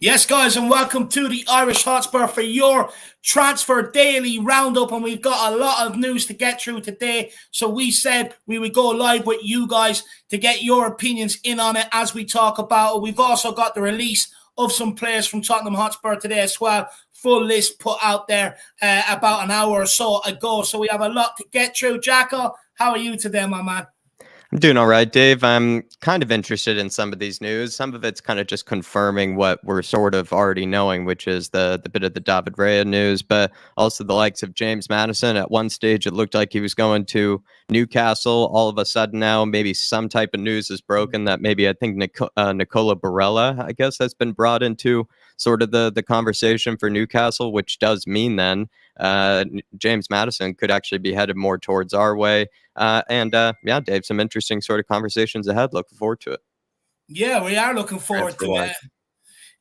Yes, guys, and welcome to the Irish Hotspur for your transfer daily roundup. And we've got a lot of news to get through today. So we said we would go live with you guys to get your opinions in on it as we talk about it. We've also got the release of some players from Tottenham Hotspur today as well. Full list put out there about an hour or so ago. So we have a lot to get through. Jacko, how are you today, my man? I'm doing all right, Dave. I'm kind of interested in some of these news. Some of it's kind of just confirming what we're sort of already knowing, which is the bit of the David Raya news, but also the likes of James Madison. At one stage, it looked like he was going to Newcastle. All of a sudden now, maybe some type of news is broken that maybe I think Nicola Barella, I guess, has been brought into sort of the conversation for Newcastle, which does mean then James Madison could actually be headed more towards our way. Yeah, Dave, some interesting sort of conversations ahead. Looking forward to it. Yeah, we are looking forward to it.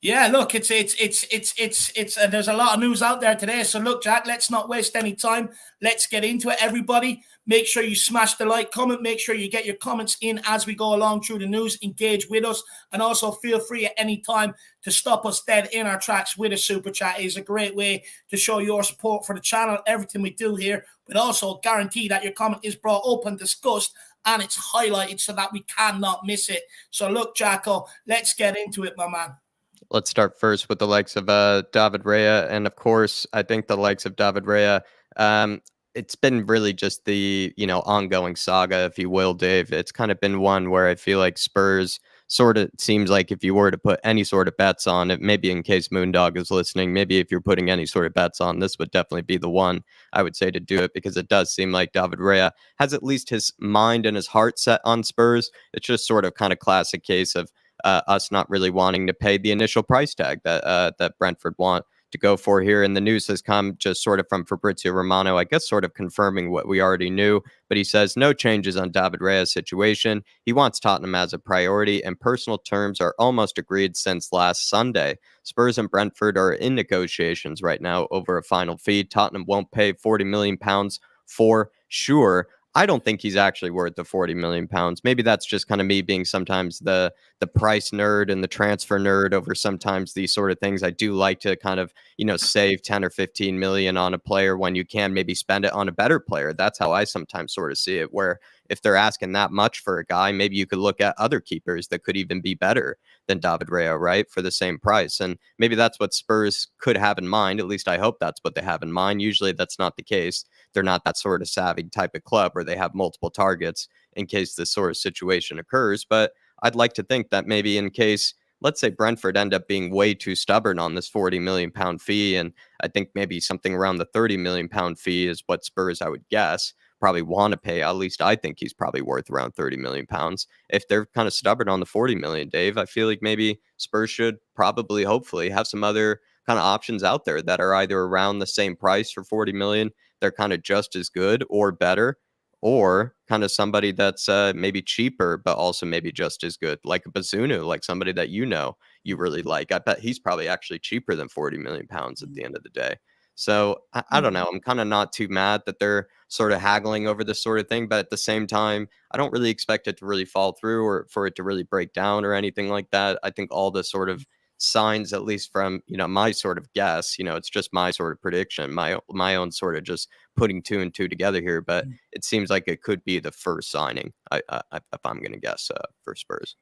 Yeah, look, it's there's a lot of news out there today. So look, Jack, let's not waste any time. Let's get into it. Everybody, make sure you smash the like, comment. Make sure you get your comments in as we go along through the news. Engage with us, and also feel free at any time to stop us dead in our tracks with a super chat. It is a great way to show your support for the channel, everything we do here, but also guarantee that your comment is brought up and discussed, and it's highlighted so that we cannot miss it. So look, Jacko, let's get into it, my man. Let's start first with the likes of David Raya. And of course, I think the likes of David Raya, it's been really just the, ongoing saga, if you will, Dave. It's kind of been one where I feel like Spurs sort of seems like if you were to put any sort of bets on it, maybe in case Moondog is listening, maybe if you're putting any sort of bets on, this would definitely be the one I would say to do it, because it does seem like David Raya has at least his mind and his heart set on Spurs. It's just sort of kind of classic case of us not really wanting to pay the initial price tag that Brentford want to go for here. And the news has come just sort of from Fabrizio Romano, I guess, sort of confirming what we already knew. But he says no changes on David Raya's situation. He wants Tottenham as a priority, and personal terms are almost agreed since last Sunday. Spurs and Brentford are in negotiations right now over a final fee. Tottenham won't pay £40 million for sure. I don't think he's actually worth the £40 million. Maybe that's just kind of me being sometimes the price nerd and the transfer nerd over sometimes these sort of things. I do like to kind of, save 10 or 15 million on a player when you can maybe spend it on a better player. That's how I sometimes sort of see it, where if they're asking that much for a guy, maybe you could look at other keepers that could even be better than David Raya, right, for the same price. And maybe that's what Spurs could have in mind. At least I hope that's what they have in mind. Usually that's not the case. They're not that sort of savvy type of club where they have multiple targets in case this sort of situation occurs. But I'd like to think that maybe in case, let's say Brentford end up being way too stubborn on this £40 million fee, and I think maybe something around the £30 million fee is what Spurs, I would guess, probably want to pay. At least I think he's probably worth around £30 million. If they're kind of stubborn on the 40 million, Dave, I feel like maybe Spurs should probably, hopefully, have some other kind of options out there that are either around the same price for 40 million. They're kind of just as good or better, or kind of somebody that's maybe cheaper, but also maybe just as good, like a Bazunu, like somebody that you really like. I bet he's probably actually cheaper than £40 million at the end of the day. So I don't know. I'm kind of not too mad that they're sort of haggling over this sort of thing, but at the same time, I don't really expect it to really fall through or for it to really break down or anything like that. I think all the sort of signs, at least from my sort of guess, it's just my sort of prediction, my own sort of just putting two and two together here, but it seems like it could be the first signing, if I'm going to guess, for Spurs.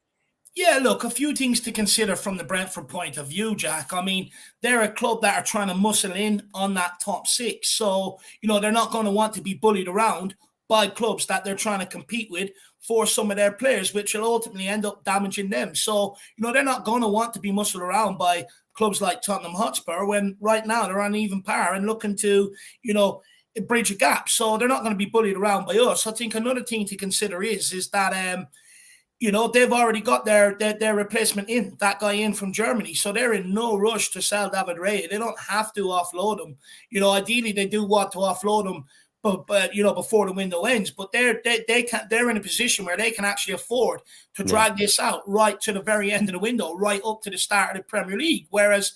Yeah, look, a few things to consider from the Brentford point of view, Jack. I mean, they're a club that are trying to muscle in on that top six. So, they're not going to want to be bullied around by clubs that they're trying to compete with for some of their players, which will ultimately end up damaging them. So, they're not going to want to be muscled around by clubs like Tottenham Hotspur when right now they're on even par and looking to, bridge a gap. So they're not going to be bullied around by us. I think another thing to consider is that, they've already got their replacement in, that guy in from Germany. So they're in no rush to sell David Raya. They don't have to offload him. Ideally they do want to offload him, but before the window ends. But they're in a position where they can actually afford to drag this out right to the very end of the window, right up to the start of the Premier League. Whereas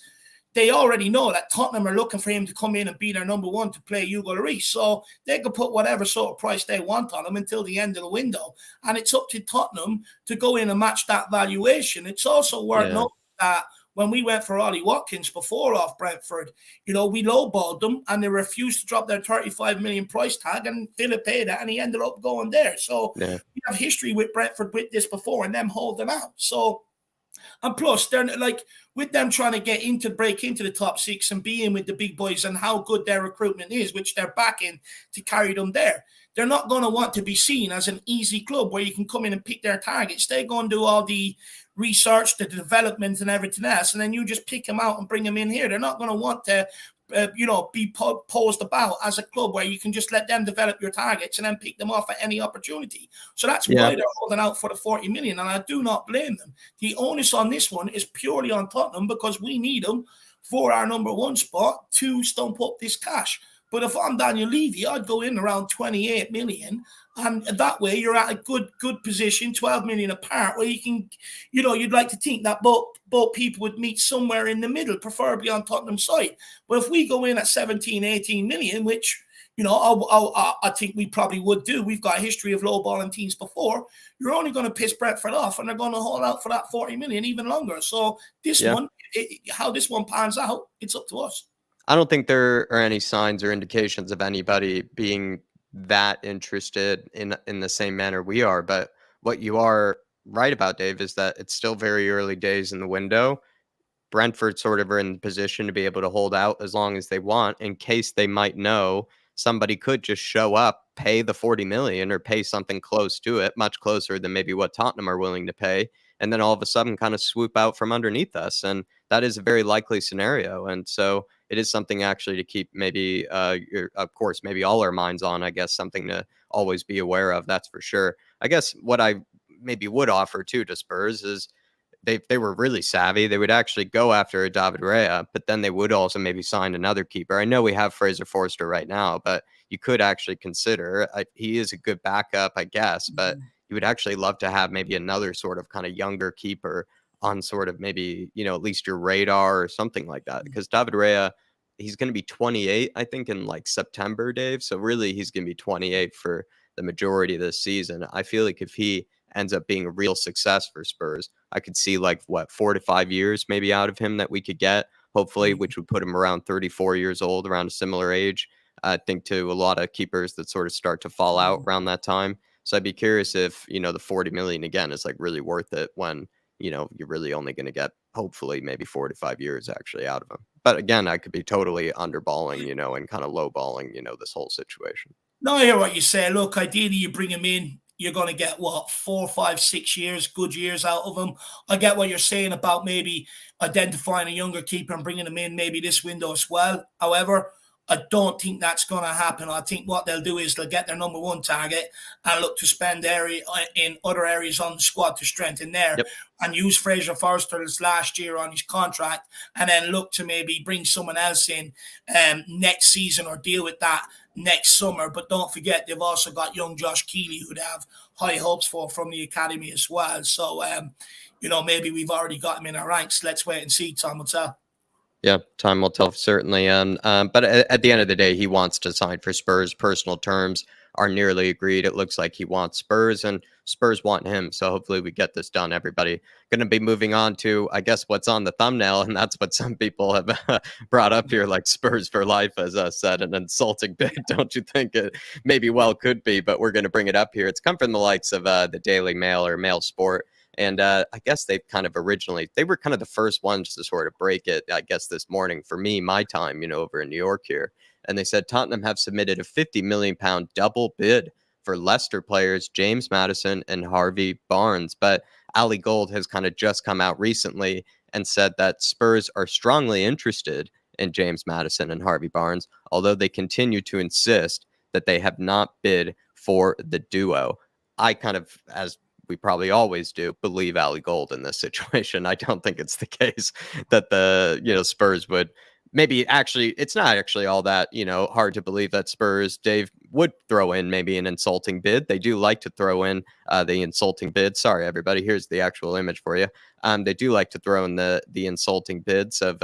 they already know that Tottenham are looking for him to come in and be their number one to play Hugo Lloris. So they could put whatever sort of price they want on him until the end of the window. And it's up to Tottenham to go in and match that valuation. It's also worth noting that when we went for Ollie Watkins before off Brentford, we lowballed them and they refused to drop their 35 million price tag, and Villa paid it and he ended up going there. So Yeah. we have history with Brentford with this before and them holding out. So, and plus, they're like, with them trying to break into the top six and be in with the big boys and how good their recruitment is, which they're backing to carry them there. They're not going to want to be seen as an easy club where you can come in and pick their targets. They're going to do all the research, the development and everything else, and then you just pick them out and bring them in here. They're not going to want to be posed about as a club where you can just let them develop your targets and then pick them off at any opportunity. So that's why they're holding out for the 40 million, and I do not blame them. The onus on this one is purely on Tottenham because we need them for our number one spot to stump up this cash. But if I'm Daniel Levy, I'd go in around 28 million, and that way you're at a good position, 12 million apart, where you can, you'd like to think that both people would meet somewhere in the middle, preferably on Tottenham's side. But if we go in at 17, 18 million, which, I think we probably would do, we've got a history of lowballing teams before, you're only going to piss Brentford off and they're going to hold out for that 40 million even longer. So this one, how this one pans out, it's up to us. I don't think there are any signs or indications of anybody being that interested in the same manner we are. But what you are right about, Dave, is that it's still very early days in the window. Brentford sort of are in the position to be able to hold out as long as they want, in case they might know somebody could just show up, pay the 40 million or pay something close to it, much closer than maybe what Tottenham are willing to pay, and then all of a sudden kind of swoop out from underneath us. And that is a very likely scenario. And so it is something actually to keep maybe, of course, maybe all our minds on, I guess, something to always be aware of. That's for sure. I guess what I maybe would offer too to Spurs is they were really savvy. They would actually go after a David Raya, but then they would also maybe sign another keeper. I know we have Fraser Forster right now, but you could actually consider, he is a good backup, I guess, but you would actually love to have maybe another sort of kind of younger keeper on sort of maybe, at least your radar or something like that. Because David Raya, he's going to be 28, I think, in like September, Dave. So really, he's going to be 28 for the majority of this season. I feel like if he ends up being a real success for Spurs, I could see 4 to 5 years maybe out of him that we could get, hopefully, which would put him around 34 years old, around a similar age, I think, to a lot of keepers that sort of start to fall out around that time. So I'd be curious if, the 40 million again is really worth it when, you're really only going to get hopefully maybe 4 to 5 years actually out of him. But again, I could be totally underballing, and kind of lowballing, this whole situation. No, I hear what you say. Look, ideally you bring him in, you're going to get 4, 5, 6 years, good years out of him. I get what you're saying about maybe identifying a younger keeper and bringing him in maybe this window as well. However, I don't think that's going to happen. I think what they'll do is they'll get their number one target and look to spend in other areas on the squad to strengthen there, and use Fraser Forster's last year on his contract, and then look to maybe bring someone else in next season or deal with that next summer. But don't forget, they've also got young Josh Keeley, who they have high hopes for from the academy as well. So, maybe we've already got him in our ranks. Let's wait and see. Time will tell. Yeah, time will tell, certainly. But at the end of the day, he wants to sign for Spurs. Personal terms are nearly agreed. It looks like he wants Spurs, and Spurs want him. So hopefully we get this done, everybody. Going to be moving on to, I guess, what's on the thumbnail, and that's what some people have brought up here, like Spurs for life, as I said, an insulting bit, don't you think? It maybe well could be, but we're going to bring it up here. It's come from the likes of the Daily Mail or Mail Sport. And I guess they were kind of the first ones to sort of break it, I guess, this morning for me, my time, over in New York here. And they said Tottenham have submitted a £50 million double bid for Leicester players James Madison and Harvey Barnes. But Ali Gold has kind of just come out recently and said that Spurs are strongly interested in James Madison and Harvey Barnes, although they continue to insist that they have not bid for the duo. I kind of, as we probably always do, believe Ali Gold in this situation. I don't think it's the case that the Spurs would maybe actually, it's not actually all that hard to believe that Spurs, Dave, would throw in maybe an insulting bid. They do like to throw in the insulting bid. Sorry, everybody, here's the actual image for you. They do like to throw in the insulting bids of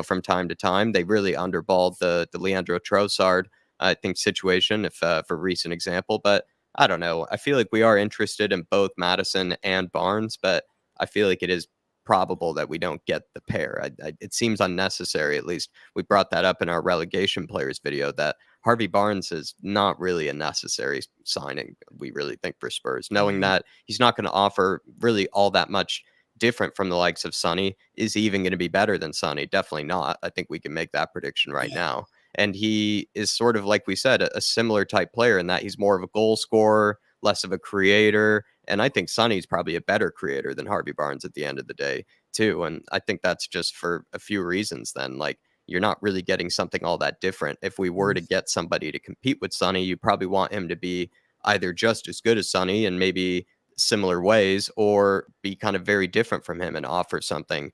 from time to time. They really underballed the Leandro Trossard I think situation, if for recent example. But I don't know. I feel like we are interested in both Madison and Barnes, but I feel like it is probable that we don't get the pair. It seems unnecessary. At least we brought that up in our relegation players video, that Harvey Barnes is not really a necessary signing, we really think, for Spurs, knowing that he's not going to offer really all that much different from the likes of Sonny. Is he even going to be better than Sonny? Definitely not. I think we can make that prediction right now. And he is sort of, like we said, a similar type player in that he's more of a goal scorer, less of a creator. And I think Sonny's probably a better creator than Harvey Barnes at the end of the day, too. And I think that's just for a few reasons then. Like, you're not really getting something all that different. If we were to get somebody to compete with Sonny, you probably want him to be either just as good as Sonny and maybe similar ways, or be kind of very different from him and offer something,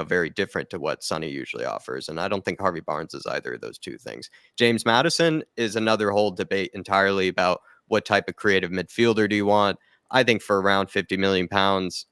very different to what Sonny usually offers. And I don't think Harvey Barnes is either of those two things. James Madison is another whole debate entirely about what type of creative midfielder do you want. I think for around £50 million,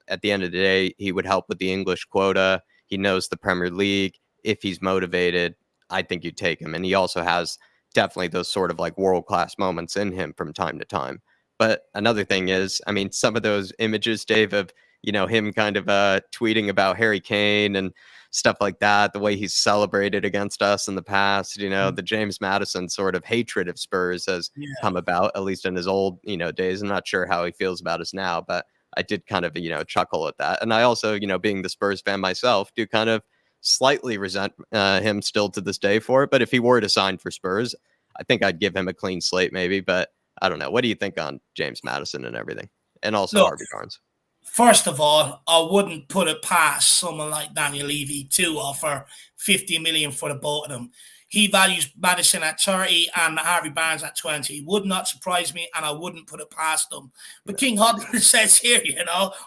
at the end of the day, he would help with the English quota. He knows the Premier League. If he's motivated, I think you'd take him. And he also has definitely those sort of like world-class moments in him from time to time. But another thing is, I mean, some of those images, Dave, of, him kind of tweeting about Harry Kane and stuff like that, the way he's celebrated against us in the past, the James Madison sort of hatred of Spurs has come about, at least in his old, days. I'm not sure how he feels about us now, but I did kind of, chuckle at that. And I also, being the Spurs fan myself, do kind of slightly resent him still to this day for it. But if he were to sign for Spurs, I think I'd give him a clean slate maybe. But I don't know. What do you think on James Madison and everything? And also Harvey Barnes? First of all, I wouldn't put it past someone like Daniel Levy to offer 50 million for the both of them. He values Madison at 30 and Harvey Barnes at 20. Would not surprise me, and I wouldn't put it past them. But King Hodgman says here,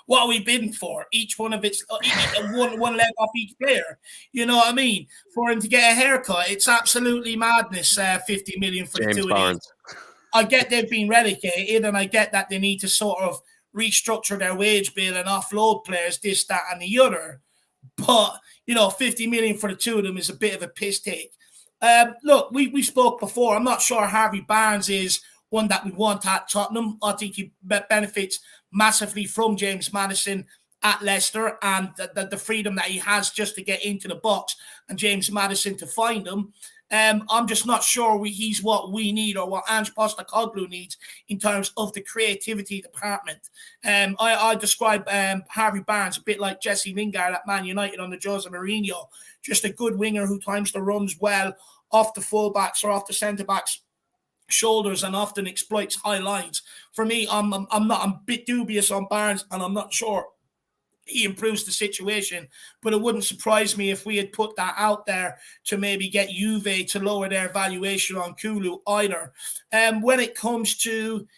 what are we bidding for? Each one of it's one leg off each player. You know what I mean? For him to get a haircut, it's absolutely madness. 50 million for James the two Barnes. of these. I get they've been relegated, and I get that they need to sort of restructure their wage bill and offload players, this, that, and the other. But, 50 million for the two of them is a bit of a piss take. Look, we spoke before. I'm not sure Harvey Barnes is one that we want at Tottenham. I think he benefits massively from James Madison at Leicester and the freedom that he has just to get into the box and James Madison to find him. I'm just not sure he's what we need or what Ange Postecoglou needs in terms of the creativity department. I describe Harvey Barnes a bit like Jesse Lingard at Man United under Jose Mourinho, just a good winger who times the runs well off the fullbacks or off the centre-backs' shoulders and often exploits high lines. For me, I'm a bit dubious on Barnes, and I'm not sure he improves the situation, but it wouldn't surprise me if we had put that out there to maybe get Juve to lower their valuation on Kulu either. When it comes to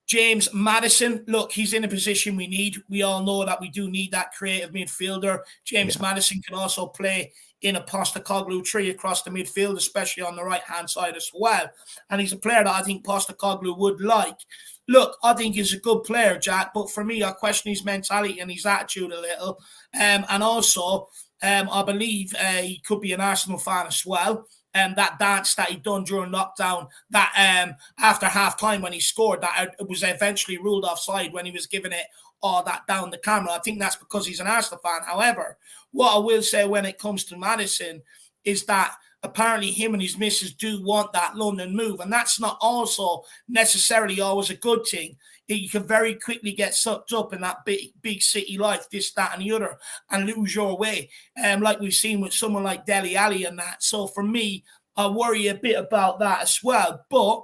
James Madison, look, he's in a position we need. We all know that we do need that creative midfielder. James Madison can also play in a Postecoglou tree across the midfield, especially on the right-hand side as well. And he's a player that I think Postecoglou would like. Look, I think he's a good player, Jack, but for me, I question his mentality and his attitude a little. And also, I believe he could be an Arsenal fan as well. That dance that he done during lockdown, that after half-time when he scored, that it was eventually ruled offside when he was giving it all that down the camera. I think that's because he's an Arsenal fan. However, what I will say when it comes to Madison is that apparently him and his missus do want that London move, and that's not also necessarily always a good thing. You can very quickly get sucked up in that big city life, this, that, and the other, and lose your way, like we've seen with someone like Dele Alli and that. So for me, I worry a bit about that as well. But,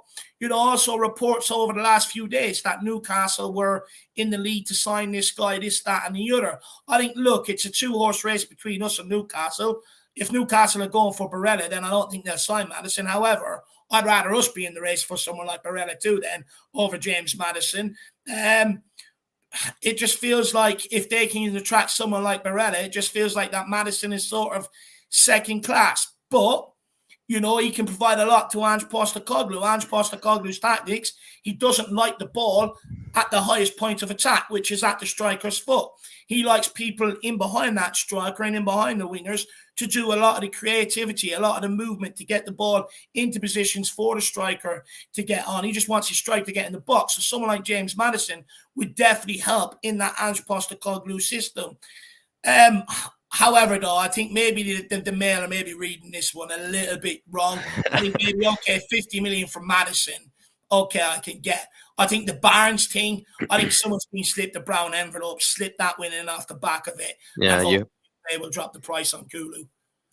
also reports over the last few days that Newcastle were in the lead to sign this guy, this, that, and the other. I think, look, it's a two-horse race between us and Newcastle. If Newcastle are going for Barella, then I don't think they'll sign Madison. However, I'd rather us be in the race for someone like Barella too then over James Madison. It just feels like if they can attract someone like Barella, it just feels like that Madison is sort of second class. But, he can provide a lot to Ange Postecoglou. Ange Postecoglou's tactics, he doesn't like the ball at the highest point of attack, which is at the striker's foot. He likes people in behind that striker and in behind the wingers to do a lot of the creativity, a lot of the movement to get the ball into positions for the striker to get on. He just wants his striker to get in the box. So someone like James Madison would definitely help in that Ange Postecoglou system. However, though, I think maybe the Mail are maybe reading this one a little bit wrong. I think maybe, okay, 50 million from Madison. Okay, I can get. I think the Barnes thing, I think someone's been slipped a brown envelope, slipped that one in off the back of it, and Yeah, hope you they will drop the price on Kulu.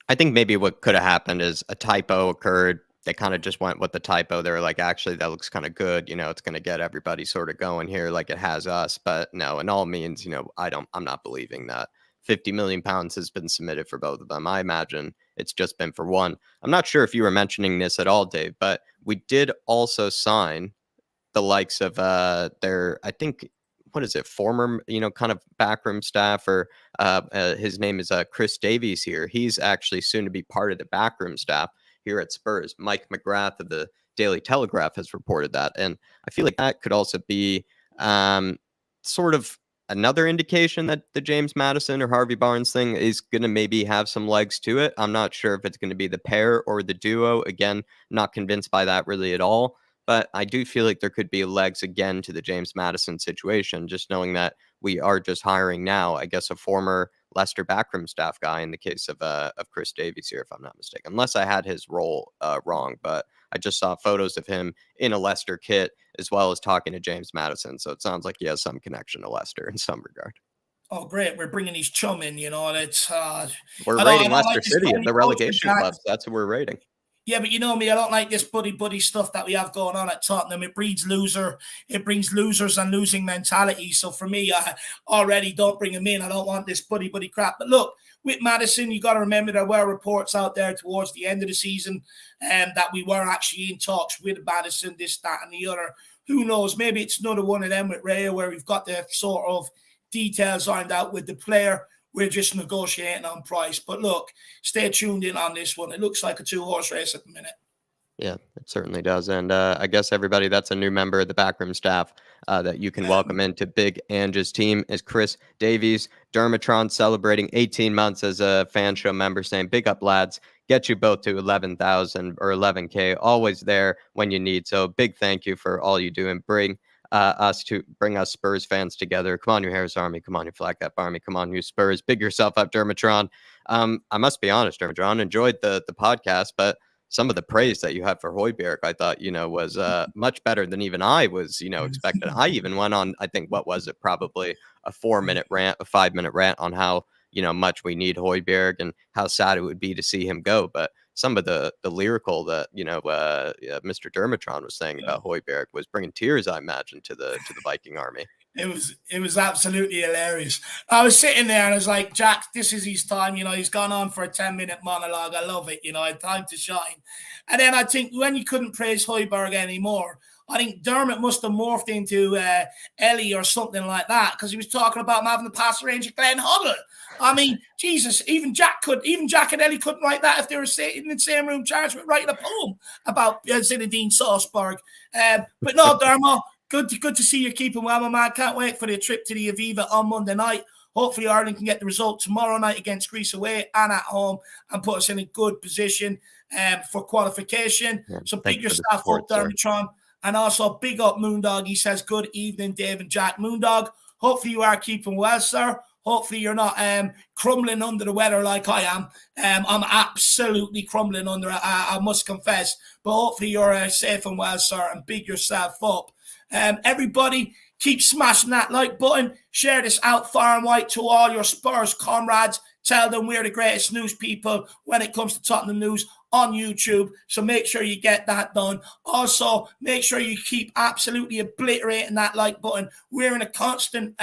I think maybe what could have happened is a typo occurred. They kind of just went with the typo. They were like, actually, that looks kind of good. It's going to get everybody sort of going here like it has us. But no, in all means, I'm not believing that 50 million pounds has been submitted for both of them. I imagine it's just been for one. I'm not sure if you were mentioning this at all, Dave, but we did also sign the likes of I think, what is it, former kind of backroom staff, or his name is Chris Davies here. He's actually soon to be part of the backroom staff here at Spurs. Mike McGrath of the Daily Telegraph has reported that, and I feel like that could also be sort of another indication that the James Madison or Harvey Barnes thing is going to maybe have some legs to it. I'm not sure if it's going to be the pair or the duo. Again, not convinced by that really at all. But I do feel like there could be legs again to the James Madison situation, just knowing that we are just hiring now, I guess, a former Leicester backroom staff guy in the case of Chris Davies here, if I'm not mistaken, unless I had his role wrong. But I just saw photos of him in a Leicester kit as well as talking to James Madison. So it sounds like he has some connection to Leicester in some regard. Oh, great. We're bringing his chum in, and it's... We're rating Leicester City, the relegation clubs. That's what we're rating. Yeah, but you know me, I don't like this buddy stuff that we have going on at Tottenham. It brings losers and losing mentality. So for me, I already don't bring him in. I don't want this buddy crap. But look, with Madison, you got to remember there were reports out there towards the end of the season that we were actually in talks with Madison, this, that, and the other. Who knows? Maybe it's another one of them with Raya where we've got the sort of details ironed out with the player. We're just negotiating on price. But look, stay tuned in on this one. It looks like a two-horse race at the minute. Yeah, it certainly does. And I guess everybody that's a new member of the backroom staff that you can welcome into Big Ange's team is Chris Davies. Dermatron celebrating 18 months as a fan show member, saying, big up, lads. Get you both to 11,000 or 11K. Always there when you need. So big thank you for all you do and bring us Spurs fans together. Come on, you Harris Army. Come on, you Flat Cap Army. Come on, you Spurs. Big yourself up, Dermatron. I must be honest, Dermatron, enjoyed the podcast, but some of the praise that you had for Højbjerg, I thought, was much better than even I was, expected. I even went on, I think, what was it? Probably a 4-minute rant, a 5-minute rant on how, much we need Højbjerg and how sad it would be to see him go. But some of the lyrical that, Mr. Dermatron was saying about Højbjerg was bringing tears, I imagine, to the Viking army. It was absolutely hilarious. I was sitting there and I was like, Jack, this is his time. He's gone on for a 10-minute monologue. I love it. Time to shine. And then I think when you couldn't praise Højbjerg anymore, I think Dermot must have morphed into Ellie or something like that, because he was talking about him having the pass range of Glenn Hoddle. I mean, Jesus, even Jack and Ellie couldn't write that if they were sitting in the same room charged with writing a poem about Zinedine Salzburg. But no, Dermot, good to see you keeping well, my man. Can't wait for the trip to the Aviva on Monday night. Hopefully Ireland can get the result tomorrow night against Greece away and at home and put us in a good position for qualification. Yeah, so big yourself up, Dermatron. And also big up Moondog. He says, good evening, Dave and Jack. Moondog, hopefully you are keeping well, sir. Hopefully you're not crumbling under the weather like I am. I'm absolutely crumbling under it, I must confess. But hopefully you're safe and well, sir, and big yourself up. Everybody, keep smashing that like button. Share this out far and wide to all your Spurs comrades. Tell them we're the greatest news people when it comes to Tottenham news on YouTube. So make sure you get that done. Also, make sure you keep absolutely obliterating that like button. We're in a constant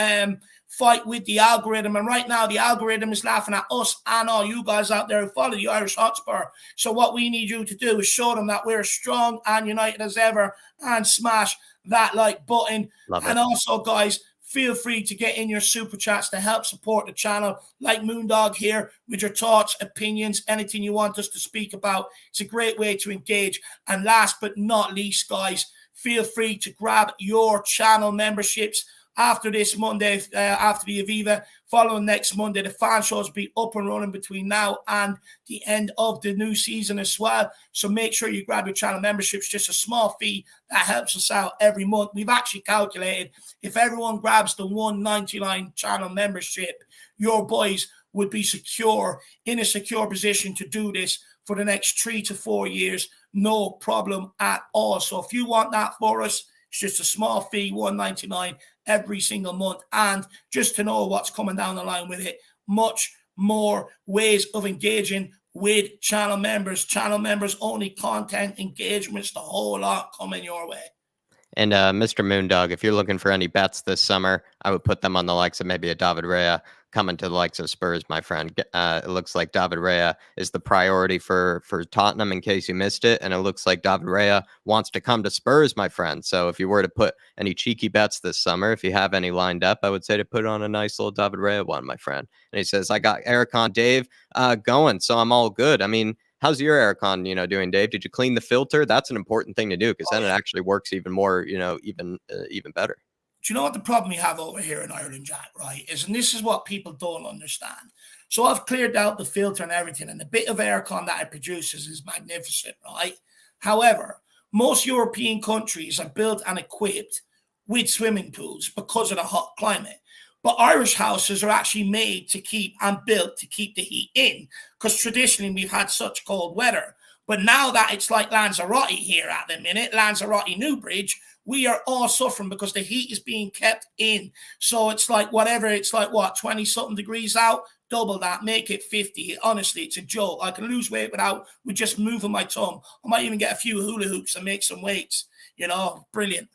fight with the algorithm. And right now, the algorithm is laughing at us and all you guys out there who follow the Irish Hotspur. So what we need you to do is show them that we're strong and united as ever and smash that like button. And also, guys, feel free to get in your super chats to help support the channel, like Moondog here, with your thoughts, opinions, anything you want us to speak about. It's a great way to engage. And last but not least, guys, feel free to grab your channel memberships after this Monday, after the Aviva. Following next Monday, the fan shows will be up and running between now and the end of the new season as well. So make sure you grab your channel memberships. Just a small fee that helps us out every month. We've actually calculated if everyone grabs the $1.99 channel membership, your boys would be secure, in a secure position to do this for the next 3 to 4 years, no problem at all. So if you want that for us, it's just a small fee, $1.99 every single month. And just to know what's coming down the line with it, much more ways of engaging with channel members only content, engagements, the whole lot coming your way. And Mr. Moondog, if you're looking for any bets this summer, I would put them on the likes of maybe a David Raya coming to the likes of Spurs, my friend. It looks like David Raya is the priority for Tottenham, in case you missed it. And it looks like David Raya wants to come to Spurs, my friend. So if you were to put any cheeky bets this summer, if you have any lined up, I would say to put on a nice little David Raya one, my friend. And he says, I got Ericon Dave going, so I'm all good. I mean, how's your aircon, doing, Dave? Did you clean the filter? That's an important thing to do, because then it actually works even more, even better. Do you know what the problem we have over here in Ireland, Jack, right? And this is what people don't understand. So I've cleared out the filter and everything, and the bit of aircon that it produces is magnificent, right? However, most European countries are built and equipped with swimming pools because of the hot climate. But Irish houses are actually made to keep and built to keep the heat in, because traditionally we've had such cold weather. But now that it's like Lanzarote here at the minute, Lanzarote, Newbridge, we are all suffering because the heat is being kept in. So it's like whatever, it's like what, 20 something degrees out, double that, make it 50. Honestly, it's a joke. I can lose weight with just moving my tongue. I might even get a few hula hoops and make some weights, brilliant.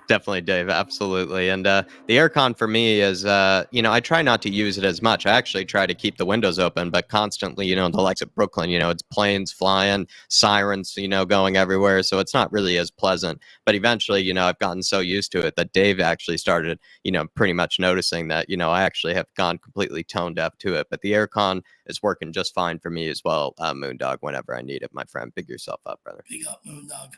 Definitely, Dave. Absolutely. And the aircon for me is, I try not to use it as much. I actually try to keep the windows open, but constantly, the likes of Brooklyn, it's planes flying, sirens, going everywhere. So it's not really as pleasant. But eventually, I've gotten so used to it that Dave actually started, pretty much noticing that, I actually have gone completely tone deaf to it. But the aircon is working just fine for me as well, Moondog, whenever I need it, my friend. Big yourself up, brother. Big up, Moondog.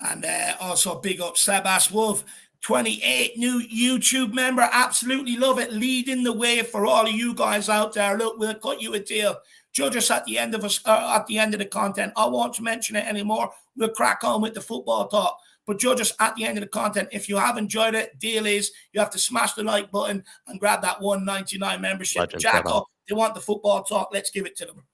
And also big up Sebas Wolf, 28, new YouTube member. Absolutely love it. Leading the way for all of you guys out there. Look, we'll cut you a deal. Judge us at the end of the content. I won't mention it anymore. We'll crack on with the football talk. But judge us at the end of the content. If you have enjoyed it, deal is you have to smash the like button and grab that $1.99 membership. Legend, Jacko, they want the football talk. Let's give it to them.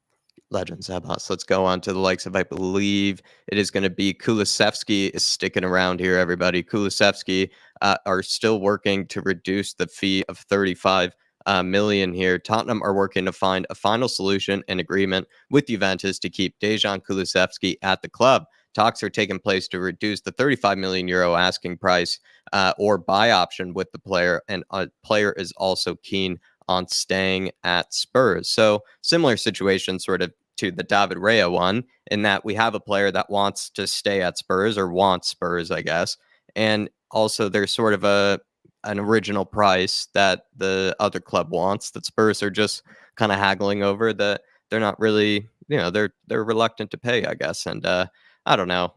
Legends, Sebas. Let's go on to the likes of, I believe it is going to be Kulusevski is sticking around here, everybody. Kulusevski are still working to reduce the fee of 35 million here. Tottenham are working to find a final solution and agreement with Juventus to keep Dejan Kulusevski at the club. Talks are taking place to reduce the 35 million euro asking price or buy option with the player, and a player is also keen on staying at Spurs. So similar situation sort of to the David Raya one, in that we have a player that wants to stay at Spurs, or wants Spurs, I guess. And also there's sort of an original price that the other club wants that Spurs are just kind of haggling over, that they're not really, they're reluctant to pay, I guess. And I don't know.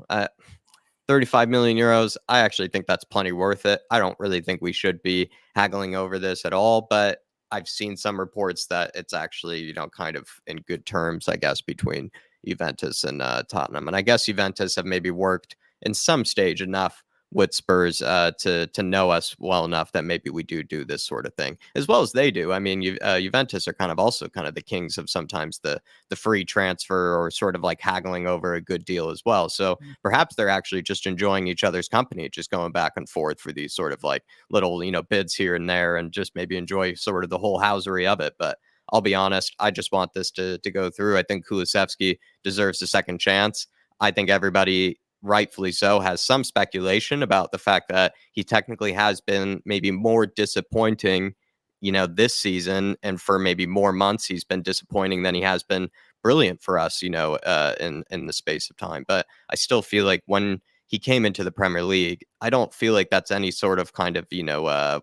35 million euros. I actually think that's plenty worth it. I don't really think we should be haggling over this at all, but I've seen some reports that it's actually, kind of in good terms, I guess, between Juventus and Tottenham. And I guess Juventus have maybe worked in some stage enough with Spurs to know us well enough that maybe we do this sort of thing, as well as they do. I mean, Juventus are kind of the kings of sometimes the free transfer, or sort of like haggling over a good deal as well. So perhaps they're actually just enjoying each other's company, just going back and forth for these sort of like little, bids here and there, and just maybe enjoy sort of the whole housery of it. But I'll be honest, I just want this to go through. I think Kulusevski deserves a second chance. I think everybody, rightfully so, has some speculation about the fact that he technically has been maybe more disappointing, this season, and for maybe more months he's been disappointing than he has been brilliant for us, in the space of time. But I still feel like when he came into the Premier League, I don't feel like that's any sort of kind of,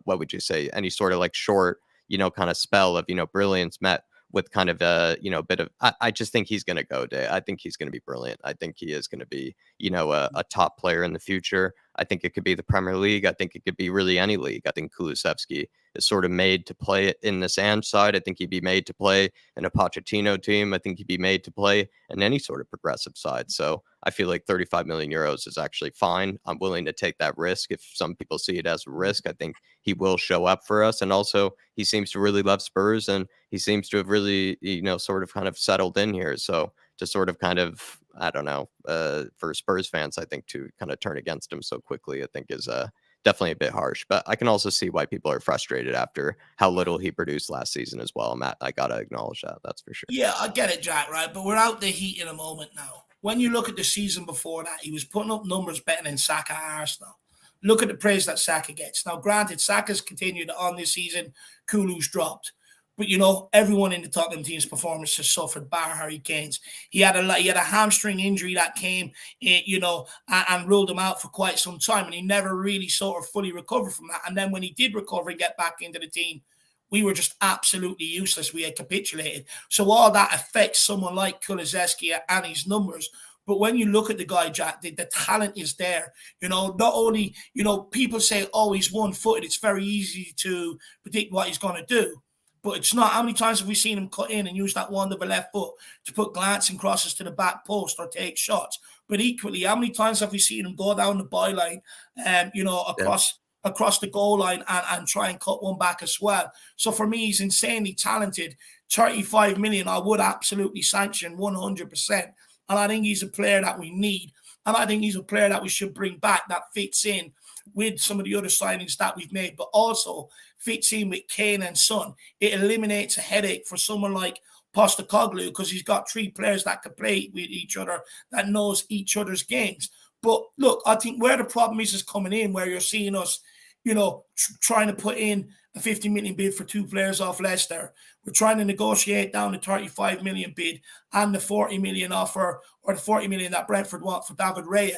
what would you say, any sort of like short, kind of spell of, brilliance met with kind of a, bit of, I just think he's going to go, Day. I think he's going to be brilliant. I think he is going to be, a top player in the future. I think it could be the Premier League. I think it could be really any league. I think Kulusevski is sort of made to play in this Ange side. I think he'd be made to play in a Pochettino team. I think he'd be made to play in any sort of progressive side. So I feel like 35 million euros is actually fine. I'm willing to take that risk. If some people see it as a risk, I think he will show up for us. And also, he seems to really love Spurs, and he seems to have really, sort of kind of settled in here. So to sort of kind of, I don't know, for Spurs fans, I think to kind of turn against him so quickly, I think is definitely a bit harsh. But I can also see why people are frustrated after how little he produced last season as well, Matt. I got to acknowledge that. That's for sure. Yeah, I get it, Jack, right? But we're out the heat in a moment now. When you look at the season before that, he was putting up numbers better than Saka at Arsenal. Look at the praise that Saka gets. Now, granted, Saka's continued on this season. Kulu's dropped. But, everyone in the Tottenham team's performance has suffered, bar Harry Kane's. He had a hamstring injury that came, and ruled him out for quite some time. And he never really sort of fully recovered from that. And then when he did recover and get back into the team, we were just absolutely useless. We had capitulated. So all that affects someone like Kulusevski and his numbers. But when you look at the guy, Jack, the talent is there. Not only, people say, oh, he's one-footed. It's very easy to predict what he's going to do. But it's not. How many times have we seen him cut in and use that wonderful left foot to put glancing crosses to the back post or take shots? But equally, how many times have we seen him go down the byline, across the goal line and try and cut one back as well? So for me, he's insanely talented. 35 million, I would absolutely sanction 100%. And I think he's a player that we need. And I think he's a player that we should bring back that fits in with some of the other signings that we've made, but also fits in with Kane and Son. It eliminates a headache for someone like Postecoglou because he's got three players that can play with each other, that knows each other's games. But look, I think where the problem is coming in, where you're seeing us, trying to put in a 50 million bid for two players off Leicester. We're trying to negotiate down the 35 million bid and the 40 million offer, or the 40 million that Brentford want for David Raya.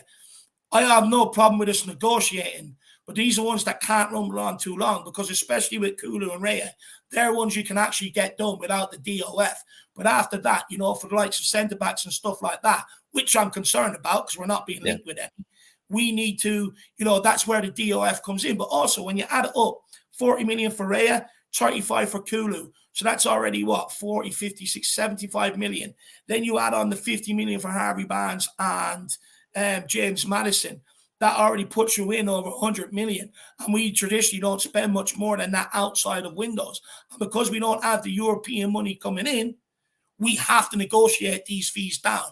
I have no problem with us negotiating, but these are ones that can't rumble on too long, because especially with Kulu and Raya, they're ones you can actually get done without the DOF. But after that, for the likes of centre-backs and stuff like that, which I'm concerned about because we're not being linked with any, we need to, that's where the DOF comes in. But also, when you add it up, 40 million for Raya, 35 for Kulu. So that's already 40, 50, 60, 75 million. Then you add on the 50 million for Harvey Barnes and James Madison. That already puts you in over 100 million. And we traditionally don't spend much more than that outside of windows. And because we don't have the European money coming in, we have to negotiate these fees down.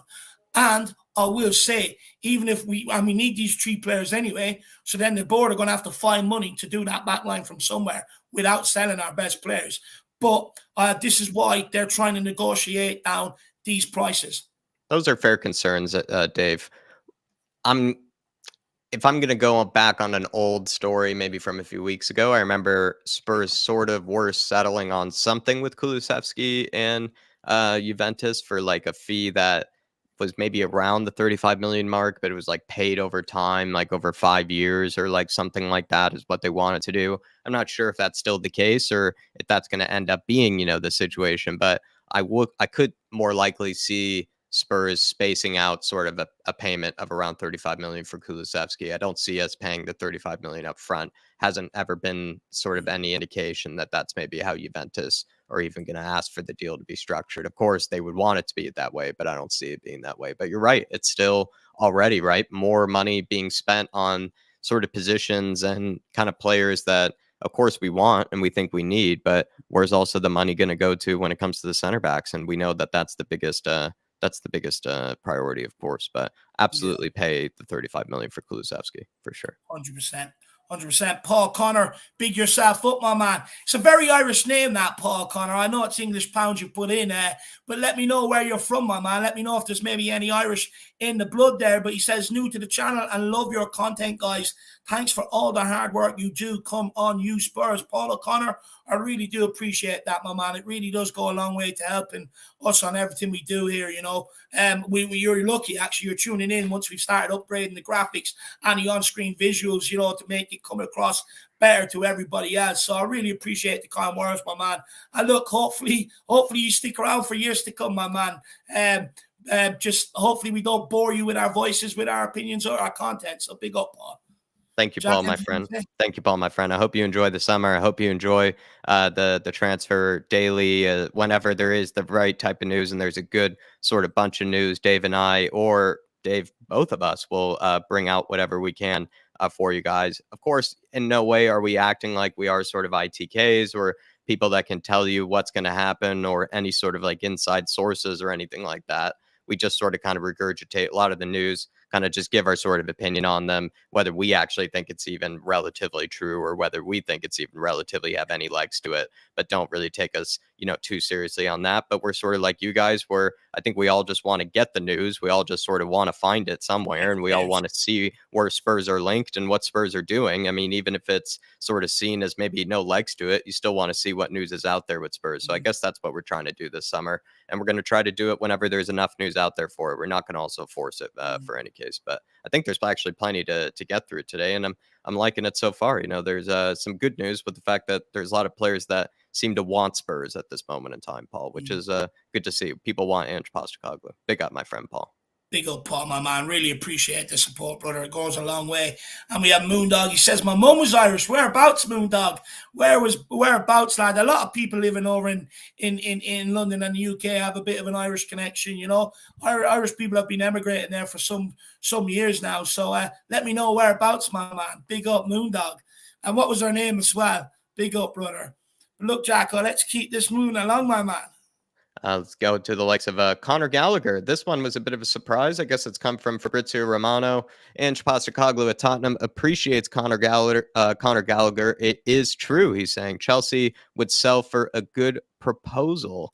And I will say, even if we need these three players anyway, so then the board are going to have to find money to do that back line from somewhere without selling our best players. But this is why they're trying to negotiate down these prices. Those are fair concerns, Dave. If I'm going to go back on an old story, maybe from a few weeks ago, I remember Spurs sort of were settling on something with Kulusevski and Juventus for like a fee that was maybe around the 35 million mark, but it was like paid over time, like over 5 years or like something like that is what they wanted to do. I'm not sure if that's still the case or if that's going to end up being, the situation, but I could more likely see Spurs spacing out sort of a payment of around 35 million for Kulusevski. I don't see us paying the 35 million up front. Hasn't ever been sort of any indication that that's maybe how Juventus are even going to ask for the deal to be structured. Of course, they would want it to be that way, but I don't see it being that way. But you're right. It's still already, right? More money being spent on sort of positions and kind of players that, of course, we want and we think we need, but where's also the money going to go to when it comes to the center backs? And we know that that's the biggest priority, of course, but absolutely pay the 35 million for Kulusevski for sure. 100%. 100%. Paul Connor, big yourself up, my man. It's a very Irish name, that, Paul Connor. I know it's English pounds you put in, but let me know where you're from, my man. Let me know if there's maybe any Irish in the blood there. But he says, new to the channel and love your content, guys. Thanks for all the hard work you do. Come on, you Spurs. Paul O'Connor, I really do appreciate that, my man. It really does go a long way to helping us on everything we do here, You're lucky, actually. You're tuning in once we've started upgrading the graphics and the on-screen visuals, to make it come across better to everybody else. So I really appreciate the kind words, my man. And look, hopefully you stick around for years to come, my man. Just hopefully we don't bore you with our voices, with our opinions or our content. So big up, Paul. Thank you, Jack, Paul, my anything friend. to say? Thank you, Paul, my friend. I hope you enjoy the summer. I hope you enjoy the transfer daily. Whenever there is the right type of news and there's a good sort of bunch of news, Dave and I, or Dave, both of us, will bring out whatever we can for you guys. Of course, in no way are we acting like we are sort of ITKs or people that can tell you what's going to happen or any sort of like inside sources or anything like that. We just sort of kind of regurgitate a lot of the news, kind of just give our sort of opinion on them, whether we actually think it's even relatively true or whether we think it's even relatively have any legs to it, but don't really take us, too seriously on that. But we're sort of like you guys, where I think we all just want to get the news. We all just sort of want to find it somewhere, and we all want to see where Spurs are linked and what Spurs are doing. I mean, even if it's sort of seen as maybe no legs to it, you still want to see what news is out there with Spurs. So I guess that's what we're trying to do this summer, and we're going to try to do it whenever there's enough news out there for it. We're not going to also force it for any case, but I think there's actually plenty to get through today, and I'm liking it so far. There's some good news with the fact that there's a lot of players that seem to want Spurs at this moment in time, Paul, which is good to see. People want Ange Postecoglou. Big up, my friend Paul. Big up, Paul, my man. Really appreciate the support, brother. It goes a long way. And we have Moondog. He says, my mum was Irish. Whereabouts, Moondog? Whereabouts, lad? A lot of people living over in London and the UK have a bit of an Irish connection, Irish people have been emigrating there for some years now. So let me know whereabouts, my man. Big up, Moondog. And what was her name as well? Big up, brother. But look, Jacko, let's keep this moving along, my man. Let's go to the likes of Conor Gallagher. This one was a bit of a surprise. I guess it's come from Fabrizio Romano. Ange Postecoglou at Tottenham appreciates Conor Gallagher. It is true, he's saying. Chelsea would sell for a good proposal.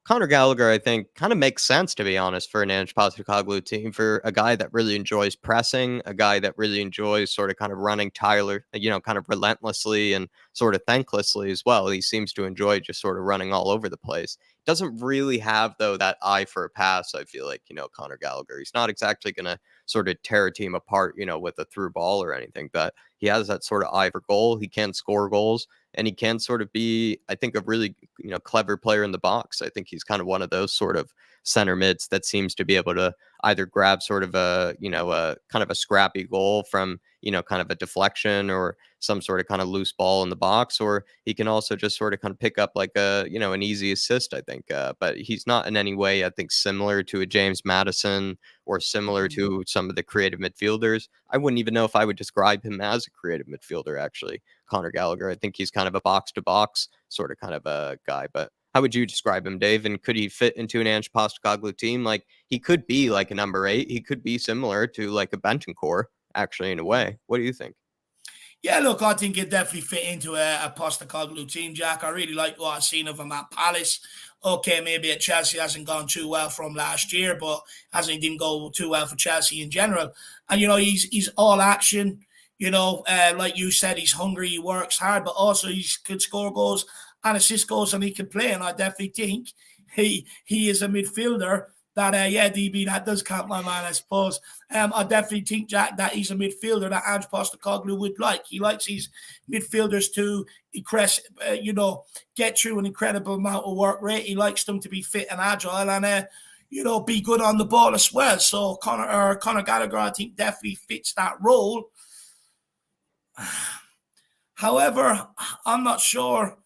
Conor Gallagher, I think, kind of makes sense, to be honest, for an Ange Postecoglou team, for a guy that really enjoys pressing, a guy that really enjoys sort of kind of running Tyler, kind of relentlessly and sort of thanklessly as well. He seems to enjoy just sort of running all over the place. Doesn't really have, though, that eye for a pass, I feel like, Conor Gallagher. He's not exactly going to sort of tear a team apart, with a through ball or anything, but he has that sort of eye for goal. He can score goals. And he can sort of be, I think, a really, clever player in the box. I think he's kind of one of those sort of center mids that seems to be able to either grab sort of a kind of a scrappy goal from, kind of a deflection or some sort of kind of loose ball in the box, or he can also just sort of kind of pick up like an easy assist, I think. But he's not in any way, I think, similar to a James Madison or similar to some of the creative midfielders. I wouldn't even know if I would describe him as a creative midfielder, actually. Conor Gallagher, I think he's kind of a box to box sort of kind of a guy. But how would you describe him, Dave? And could he fit into an Ange Postecoglou team? Like, he could be like a number 8. He could be similar to like a Bentancur, actually, in a way. What do you think? Yeah, look, I think he'd definitely fit into a Postecoglou team, Jack. I really like what I've seen of him at Palace. Okay, maybe at Chelsea hasn't gone too well from last year, but didn't go too well for Chelsea in general. And, he's all action. Like you said, he's hungry, he works hard, but also he could score goals and assist goals, and he can play. And I definitely think he is a midfielder that, DB, that does count, my man, I suppose. I definitely think, Jack, that he's a midfielder that Ange Postecoglou would like. He likes his midfielders to get through an incredible amount of work rate. He likes them to be fit and agile and, be good on the ball as well. So Conor Gallagher, I think, definitely fits that role. However, I'm not sure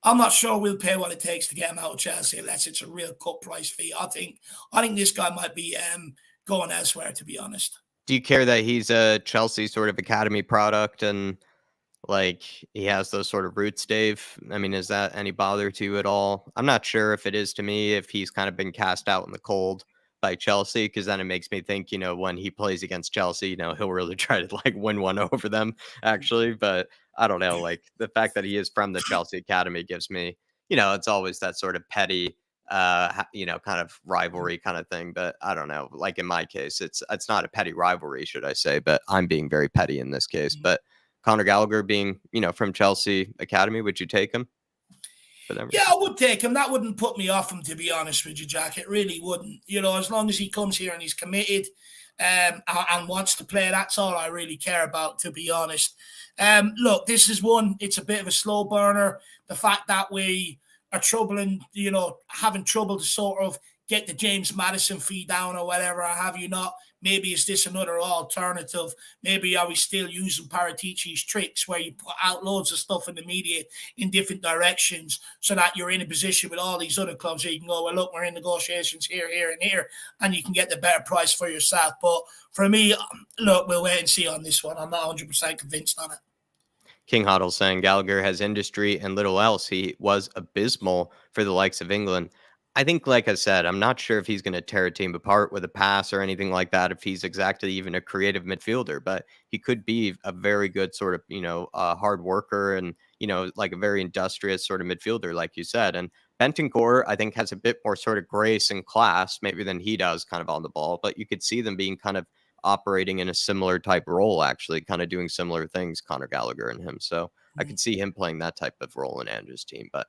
we'll pay what it takes to get him out of Chelsea unless it's a real cut price fee. I think this guy might be going elsewhere, to be honest. Do you care that he's a Chelsea sort of academy product and like he has those sort of roots, Dave? I mean, is that any bother to you at all? I'm not sure if it is to me, if he's kind of been cast out in the cold by Chelsea, because then it makes me think, when he plays against Chelsea, he'll really try to like win one over them, actually. But I don't know, like the fact that he is from the Chelsea Academy gives me, it's always that sort of petty kind of rivalry kind of thing. But I don't know, like in my case, it's not a petty rivalry, should I say, but I'm being very petty in this case. But Conor Gallagher being, from Chelsea Academy, would you take him? Yeah, I would take him. That wouldn't put me off him, to be honest with you, Jack. It really wouldn't. As long as he comes here and he's committed and wants to play, that's all I really care about, to be honest. Look, this is one, it's a bit of a slow burner. The fact that we are having trouble to sort of get the James Madison fee down or whatever, or have you not? Maybe is this another alternative? Maybe are we still using Paratici's tricks where you put out loads of stuff in the media in different directions so that you're in a position with all these other clubs where you can go, well, look, we're in negotiations here, here, and here, and you can get the better price for yourself. But for me, look, we'll wait and see on this one. I'm not 100% convinced on it. King Hoddle saying Gallagher has industry and little else. He was abysmal for the likes of England. I think, like I said, I'm not sure if he's going to tear a team apart with a pass or anything like that, if he's exactly even a creative midfielder, but he could be a very good sort of, hard worker and, like a very industrious sort of midfielder, like you said. And Bentancur, I think, has a bit more sort of grace and class maybe than he does kind of on the ball, but you could see them being kind of operating in a similar type role, actually, kind of doing similar things, Conor Gallagher and him. So I could see him playing that type of role in Ange's team. But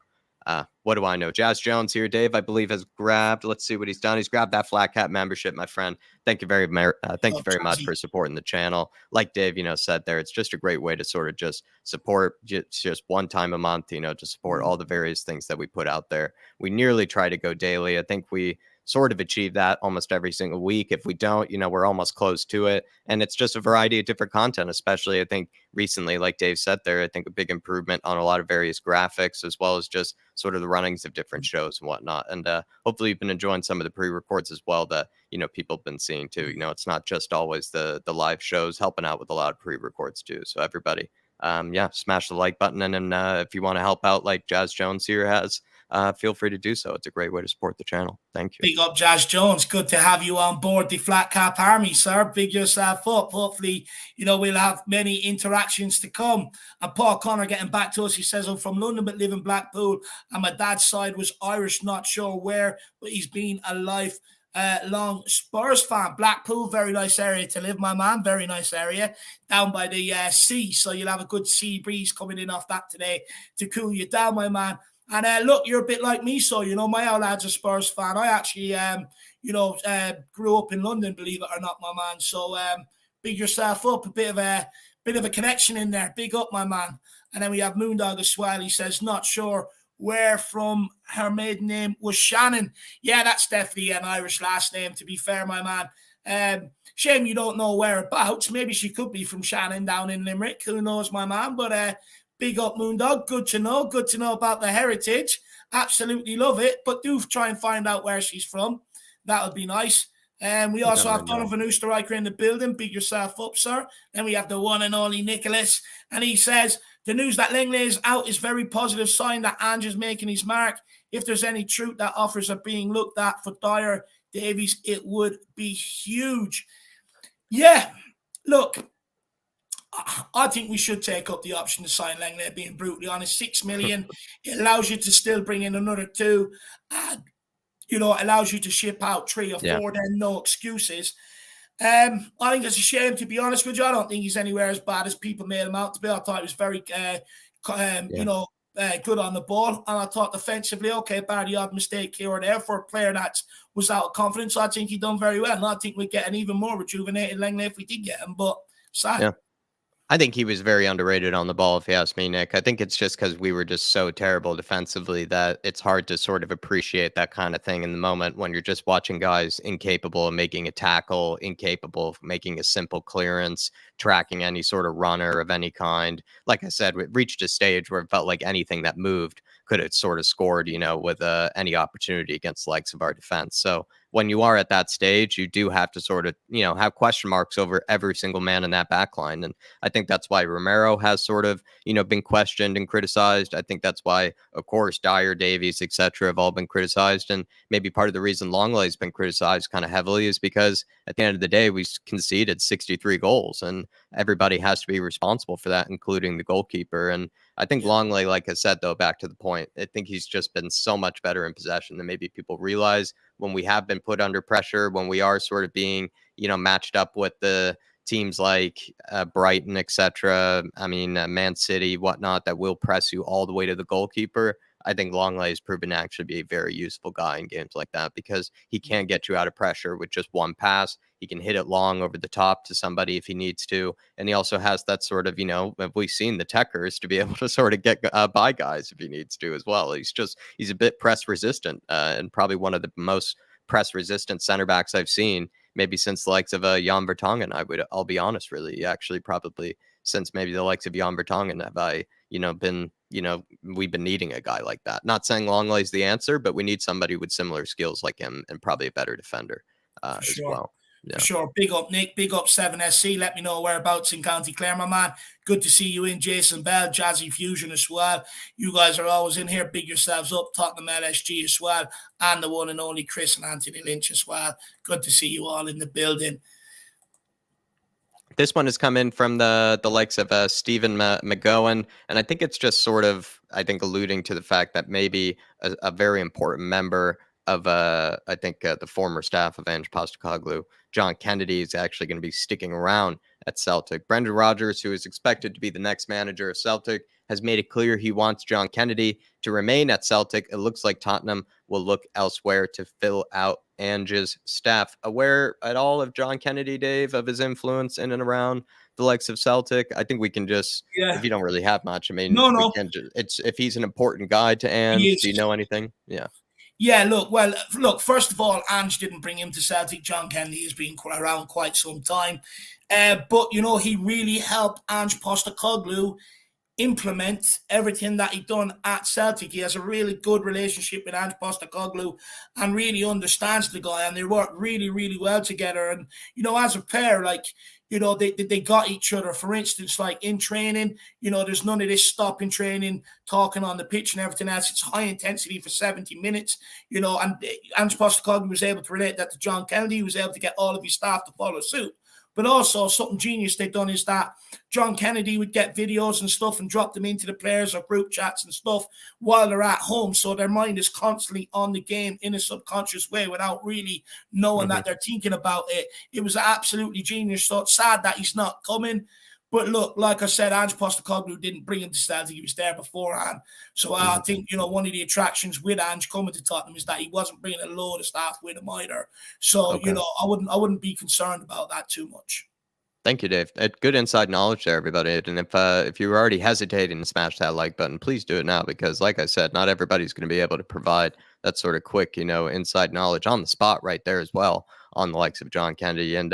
what do I know? Jazz Jones here, Dave, I believe, has grabbed. Let's see what he's done. He's grabbed that Flat Cap membership, my friend. Thank you very much for supporting the channel. Like Dave, said there, it's just a great way to sort of just support just one time a month, to support all the various things that we put out there. We nearly try to go daily. I think we sort of achieve that almost every single week. If we don't, we're almost close to it. And it's just a variety of different content, especially I think recently, like Dave said there, I think a big improvement on a lot of various graphics, as well as just sort of the runnings of different shows and whatnot. And hopefully you've been enjoying some of the pre-records as well that, people have been seeing too. It's not just always the live shows, helping out with a lot of pre-records too. So everybody, smash the like button. And if you want to help out like Jazz Jones here has, feel free to do so. It's a great way to support the channel. Thank you. Big up, Jazz Jones. Good to have you on board the Flat Cap Army, sir. Big yourself up. Hopefully, we'll have many interactions to come. And Paul Connor getting back to us. He says, I'm from London but live in Blackpool. And my dad's side was Irish, not sure where, but he's been a lifelong Spurs fan. Blackpool, very nice area to live, my man. Very nice area down by the sea. So you'll have a good sea breeze coming in off that today to cool you down, my man. And look, you're a bit like me, so my old lad's a Spurs fan. I actually, grew up in London, believe it or not, my man. So big yourself up, a bit of a connection in there. Big up, my man. And then we have Moondog as well. He says, not sure where from. Her maiden name was Shannon. Yeah, that's definitely an Irish last name, to be fair, my man. Shame you don't know whereabouts. Maybe she could be from Shannon down in Limerick. Who knows, my man? But big up, Moondog. Good to know. Good to know about the heritage. Absolutely love it. But do try and find out where she's from. That would be nice. And we also have Donovan Oosterreicher in the building. Big yourself up, sir. Then we have the one and only Nicholas. And he says, the news that Langley is out is very positive sign that Ange is making his mark. If there's any truth that offers are being looked at for Dyer Davies, it would be huge. Yeah, look, I think we should take up the option to sign Langley, being brutally honest. 6 million. It allows you to still bring in another 2. And, it allows you to ship out 3 or 4, then no excuses. I think it's a shame, to be honest with you. I don't think he's anywhere as bad as people made him out to be. I thought he was very, good on the ball. And I thought defensively, okay, bar the odd mistake here or there for a player that was out of confidence. I think he done very well. And I think we'd get an even more rejuvenated Langley if we did get him. But sad. Yeah. I think he was very underrated on the ball, if you ask me, Nick. I think it's just because we were just so terrible defensively that it's hard to sort of appreciate that kind of thing in the moment when you're just watching guys incapable of making a tackle, incapable of making a simple clearance, tracking any sort of runner of any kind. Like I said, we reached a stage where it felt like anything that moved could have sort of scored, with any opportunity against the likes of our defense. So when you are at that stage, you do have to sort of, have question marks over every single man in that back line. And I think that's why Romero has sort of, been questioned and criticized. I think that's why, of course, Dyer, Davies, etc. have all been criticized. And maybe part of the reason Longley's been criticized kind of heavily is because at the end of the day, we conceded 63 goals and everybody has to be responsible for that, including the goalkeeper. And I think Longley, like I said, though, back to the point, I think he's just been so much better in possession than maybe people realize. When we have been put under pressure, when we are sort of being, matched up with the teams like Brighton, etc. I mean, Man City, whatnot, that will press you all the way to the goalkeeper. I think Longley has proven to actually be a very useful guy in games like that because he can get you out of pressure with just one pass. He can hit it long over the top to somebody if he needs to. And he also has that sort of, we've seen the techers to be able to sort of get by guys if he needs to as well. He's a bit press resistant and probably one of the most press resistant center backs I've seen, maybe since the likes of Jan Vertonghen. I'll be honest, really, actually, probably since maybe the likes of Jan Vertonghen have we've been needing a guy like that. Not saying Longley's the answer, but we need somebody with similar skills like him and probably a better defender For as sure. well. For Yeah. sure. Big up, Nick. Big up, 7SC. Let me know whereabouts in County Clare, my man. Good to see you in. Jason Bell, Jazzy Fusion as well. You guys are always in here. Big yourselves up. Tottenham LSG as well. And the one and only Chris and Anthony Lynch as well. Good to see you all in the building. This one has come in from the likes of Stephen McGowan, and I think it's just sort of, I think, alluding to the fact that maybe a very important member of, I think, the former staff of Ange Postecoglou, John Kennedy, is actually going to be sticking around at Celtic. Brendan Rodgers, who is expected to be the next manager of Celtic, has made it clear he wants John Kennedy to remain at Celtic. It looks like Tottenham will look elsewhere to fill out Ange's staff. Aware at all of John Kennedy, Dave, of his influence in and around the likes of Celtic? I think we can just, if you don't really have much, I mean, we No. can just, it's if he's an important guy to He Ange. is. Do you know anything? Yeah. Yeah, look, first of all, Ange didn't bring him to Celtic. John Kennedy has been around quite some time. But, he really helped Ange Postecoglou implement everything that he done at Celtic. He has a really good relationship with Ange Postecoglou and really understands the guy, and they work really, really well together. And as a pair, they got each other. For instance, like in training, there's none of this stopping training, talking on the pitch and everything else. It's high intensity for 70 minutes, and Ange Postecoglou was able to relate that to John Kennedy. He was able to get all of his staff to follow suit. But also something genius they've done is that John Kennedy would get videos and stuff and drop them into the players or group chats and stuff while they're at home. So their mind is constantly on the game in a subconscious way without really knowing that they're thinking about it. It was absolutely genius. So it's sad that he's not coming. But look, like I said, Ange Postecoglou didn't bring him to Celtic. He was there beforehand. So I think, one of the attractions with Ange coming to Tottenham is that he wasn't bringing a load of staff with him either. So, I wouldn't be concerned about that too much. Thank you, Dave. Good inside knowledge there, everybody. And if you're already hesitating to smash that like button, please do it now because, like I said, not everybody's going to be able to provide that sort of quick, inside knowledge on the spot right there as well on the likes of John Kennedy. And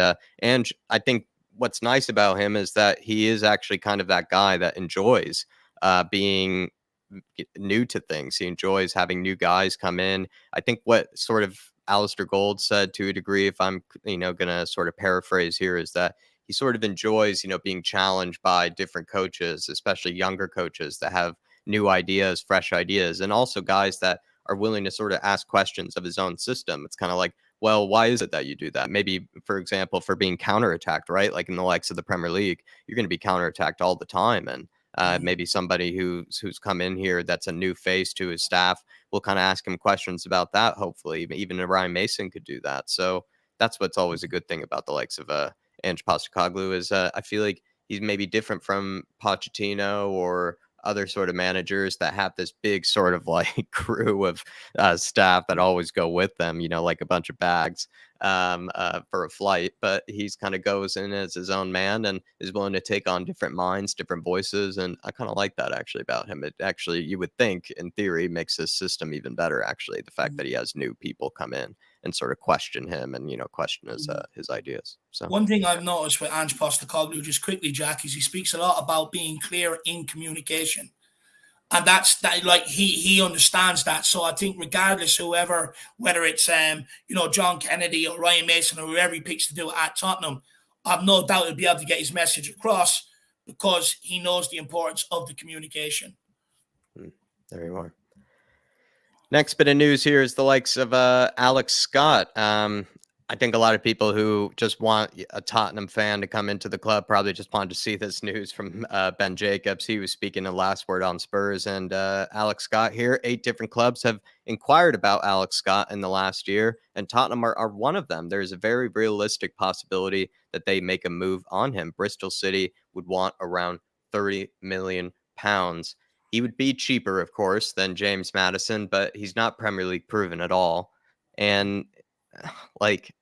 I think what's nice about him is that he is actually kind of that guy that enjoys being new to things. He enjoys having new guys come in. I think what sort of Alistair Gold said to a degree, if I'm, going to sort of paraphrase here, is that he sort of enjoys, being challenged by different coaches, especially younger coaches that have new ideas, fresh ideas, and also guys that are willing to sort of ask questions of his own system. It's kind of like, well, why is it that you do that? Maybe, for example, for being counterattacked, right? Like in the likes of the Premier League, you're going to be counterattacked all the time. And maybe somebody who's come in here that's a new face to his staff will kind of ask him questions about that. Hopefully, even Ryan Mason could do that. So that's what's always a good thing about the likes of Ange Postecoglou is I feel like he's maybe different from Pochettino or other sort of managers that have this big sort of like crew of staff that always go with them, like a bunch of bags for a flight. But he's kind of goes in as his own man and is willing to take on different minds, different voices. And I kind of like that actually about him. It actually, you would think in theory, makes his system even better, actually, the fact that he has new people come in and sort of question him and, question his ideas. So one thing I've noticed with Ange Postecoglou, just quickly, Jack, is he speaks a lot about being clear in communication. And that's that, like he understands that. So I think regardless, whether it's John Kennedy or Ryan Mason or whoever he picks to do it at Tottenham, I've no doubt he'll be able to get his message across because he knows the importance of the communication. There you are. Next bit of news here is the likes of Alex Scott. I think a lot of people who just want a Tottenham fan to come into the club probably just wanted to see this news from Ben Jacobs. He was speaking the last word on Spurs and Alex Scott here. 8 different clubs have inquired about Alex Scott in the last year, and Tottenham are one of them. There's a very realistic possibility that they make a move on him. Bristol City would want around £30 million. He would be cheaper, of course, than James Madison, but he's not Premier League proven at all. And like,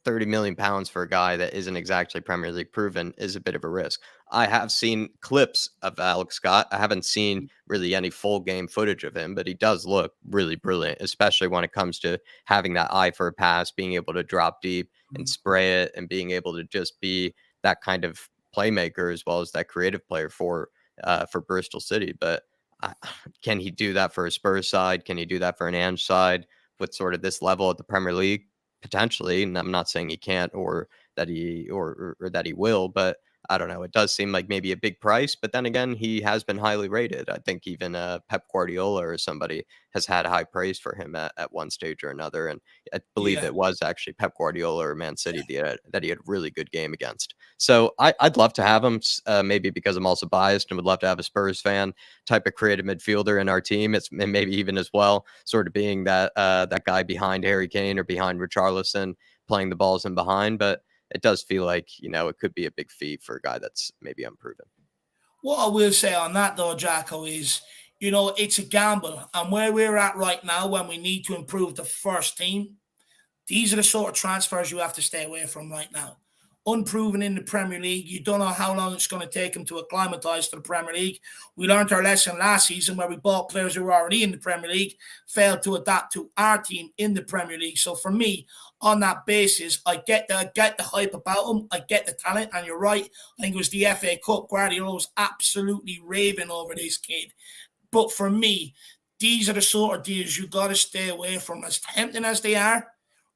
£30 million for a guy that isn't exactly Premier League proven is a bit of a risk. I have seen clips of Alex Scott. I haven't seen really any full game footage of him, but he does look really brilliant, especially when it comes to having that eye for a pass, being able to drop deep and spray it, and being able to just be that kind of playmaker as well as that creative player for Bristol City. But uh, can he do that for a Spurs side? Can he do that for an Ange side with sort of this level at the Premier League? Potentially, and I'm not saying he can't or that he or that he will, but I don't know. It does seem like maybe a big price, but then again, he has been highly rated. I think even Pep Guardiola or somebody has had high praise for him at one stage or another. And I believe Yeah. it was actually Pep Guardiola or Man City that he had a really good game against. So I'd love to have him, maybe because I'm also biased and would love to have a Spurs fan type of creative midfielder in our team. It's and maybe even as well, sort of being that guy behind Harry Kane or behind Richarlison, playing the balls in behind. But it does feel like, it could be a big fee for a guy that's maybe unproven. What I will say on that though, Jacko, is it's a gamble, and where we're at right now, when we need to improve the first team, these are the sort of transfers you have to stay away from right now. Unproven in the Premier League. You don't know how long it's going to take them to acclimatise to the Premier League. We learned our lesson last season where we bought players who were already in the Premier League, failed to adapt to our team in the Premier League. So for me, on that basis, I get the hype about him. I get the talent, and you're right. I think it was the FA Cup. Guardiola was absolutely raving over this kid. But for me, these are the sort of deals you got to stay away from. As tempting as they are,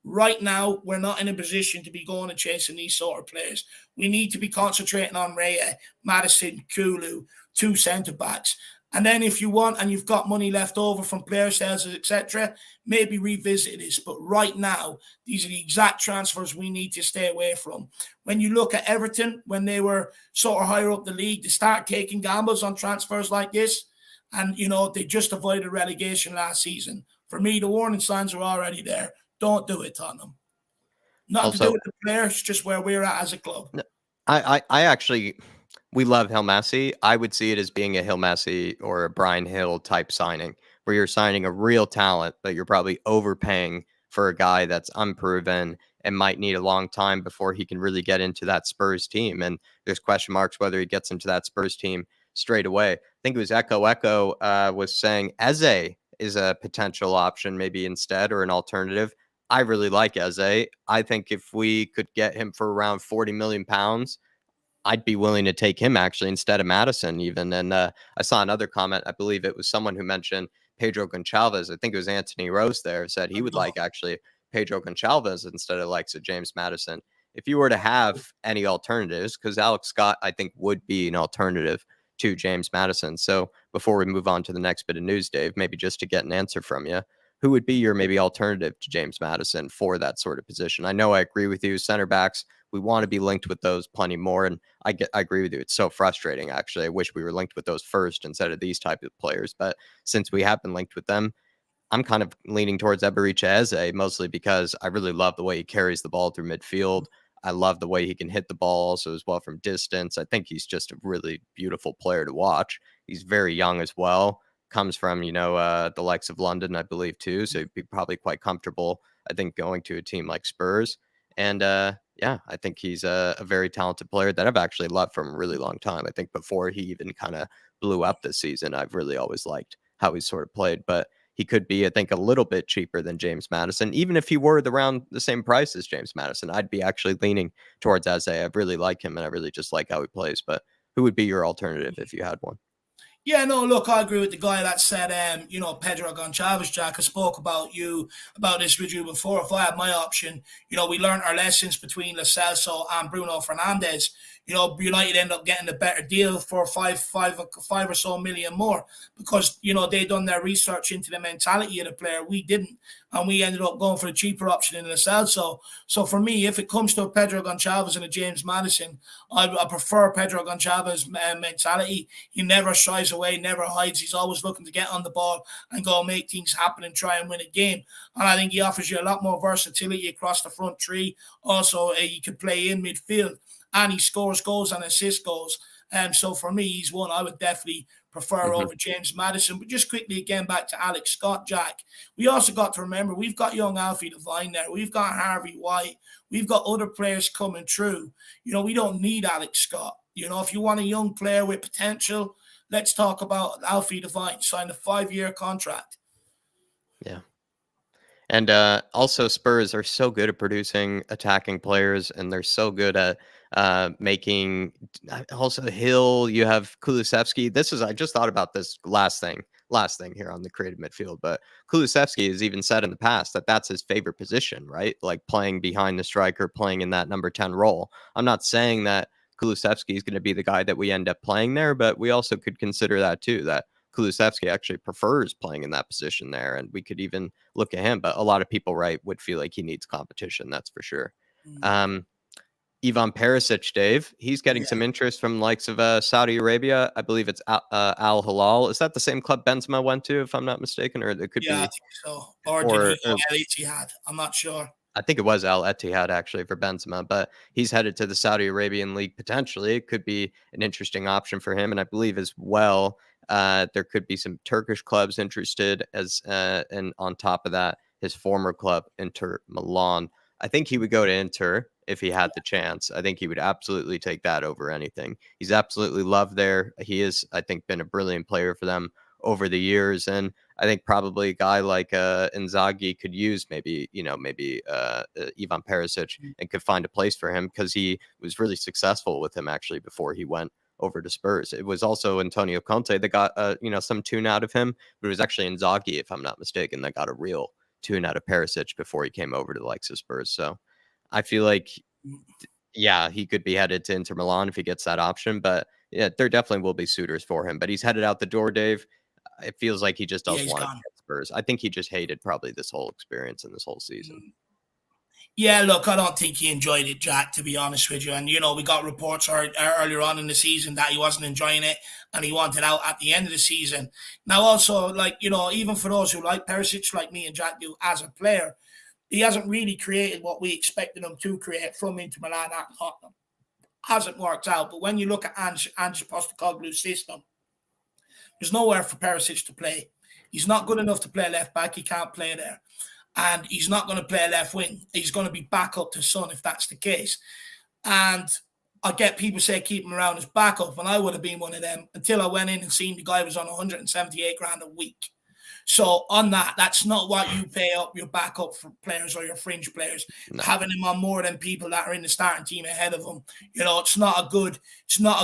right now, we're not in a position to be going and chasing these sort of players. We need to be concentrating on Raya, Madison, Kulu, two centre backs. And then if you want and you've got money left over from player sales, etc., maybe revisit this. But right now, these are the exact transfers we need to stay away from. When you look at Everton, when they were sort of higher up the league, they start taking gambles on transfers like this. And, they just avoided relegation last season. For me, the warning signs are already there. Don't do it, Tottenham. Nothing to do Also, with the players, just where we're at as a club. I actually, we love Hill Messi. I would see it as being a Hill Messi or a Brian Hill type signing, where you're signing a real talent, but you're probably overpaying for a guy that's unproven and might need a long time before he can really get into that Spurs team. And there's question marks whether he gets into that Spurs team straight away. I think it was Echo was saying Eze is a potential option, maybe instead, or an alternative. I really like Eze. I think if we could get him for around £40 million, I'd be willing to take him actually instead of Madison even. And I saw another comment. I believe it was someone who mentioned Pedro Goncalves. I think it was Anthony Rose there said he would like actually Pedro Goncalves instead of likes of James Madison. If you were to have any alternatives, because Alex Scott, I think, would be an alternative to James Madison. So before we move on to the next bit of news, Dave, maybe just to get an answer from you, who would be your maybe alternative to James Madison for that sort of position? I know I agree with you. Center backs, we want to be linked with those plenty more. And I agree with you. It's so frustrating, actually. I wish we were linked with those first instead of these type of players. But since we have been linked with them, I'm kind of leaning towards Eberiche Eze, mostly because I really love the way he carries the ball through midfield. I love the way he can hit the ball also as well from distance. I think he's just a really beautiful player to watch. He's very young as well. Comes from, the likes of London, I believe, too. So he'd be probably quite comfortable, I think, going to a team like Spurs. And yeah, I think he's a very talented player that I've actually loved from a really long time. I think before he even kind of blew up this season, I've really always liked how he sort of played. But he could be, I think, a little bit cheaper than James Madison. Even if he were around the same price as James Madison, I'd be actually leaning towards Eze. I really like him, and I really just like how he plays. But who would be your alternative if you had one? Yeah, no, look, I agree with the guy that said, Pedro Goncalves, Jack. I spoke about this with you before. If I had my option, we learned our lessons between Lo Celso and Bruno Fernandes. United end up getting a better deal for five or so million more because, they done their research into the mentality of the player. We didn't. And we ended up going for the cheaper option in Lo Celso. So for me, if it comes to a Pedro Goncalves and a James Madison, I prefer Pedro Goncalves' mentality. He never shies away, never hides. He's always looking to get on the ball and go make things happen and try and win a game. And I think he offers you a lot more versatility across the front three. Also, he can play in midfield and he scores goals and assists goals. So for me, he's one I would definitely prefer over James Maddison. But just quickly again back to Alex Scott, Jack. We also got to remember we've got young Alfie Devine there. We've got Harvey White. We've got other players coming through. We don't need Alex Scott. If you want a young player with potential, let's talk about Alfie Devine. Signed a 5-year contract. Yeah. And also, Spurs are so good at producing attacking players, and they're so good at making. Also, Hill, you have Kulusevski. I just thought about this last thing here on the creative midfield, but Kulusevski has even said in the past that that's his favorite position, right? Like playing behind the striker, playing in that number 10 role. I'm not saying that Kulusevski is going to be the guy that we end up playing there, but we also could consider that too, that Kulusevski actually prefers playing in that position there, and we could even look at him. But a lot of people, right, would feel like he needs competition. That's for sure. Ivan Perisic, Dave, he's getting some interest from the likes of Saudi Arabia. I believe it's Al Hilal. Is that the same club Benzema went to, if I'm not mistaken, or it could be? I think so. Or did he go Al Ittihad? I'm not sure. I think it was Al Ittihad actually for Benzema, but he's headed to the Saudi Arabian League potentially. It could be an interesting option for him, and I believe as well there could be some Turkish clubs interested and on top of that, his former club Inter Milan. I think he would go to Inter if he had the chance. I think he would absolutely take that over anything. He's absolutely loved there. He has, I think, been a brilliant player for them over the years, and I think probably a guy like Inzaghi could use maybe Ivan Perisic and could find a place for him because he was really successful with him actually before he went over to Spurs. It was also Antonio Conte that got some tune out of him, but it was actually Inzaghi, if I'm not mistaken, that got a real tune out of Perisic before he came over to the likes of Spurs. So I feel like, yeah, he could be headed to Inter Milan if he gets that option, but yeah, there definitely will be suitors for him. But he's headed out the door, Dave. It feels like he just doesn't want to get Spurs. I think he just hated probably this whole experience and this whole season. Yeah, look, I don't think he enjoyed it, Jack, to be honest with you. And, we got reports earlier on in the season that he wasn't enjoying it and he wanted out at the end of the season. Now, also, even for those who like Perisic, like me and Jack do as a player, he hasn't really created what we expected him to create from Inter Milan at Tottenham. Hasn't worked out. But when you look at Ange Postecoglou's system, there's nowhere for Perisic to play. He's not good enough to play left back. He can't play there. And he's not going to play left wing. He's going to be back up to Son if that's the case. And I get people say keep him around as backup, and I would have been one of them until I went in and seen the guy was on 178 grand a week. So on that's not what you pay up your backup for players or your fringe players. No. Having him on more than people that are in the starting team ahead of him, it's not a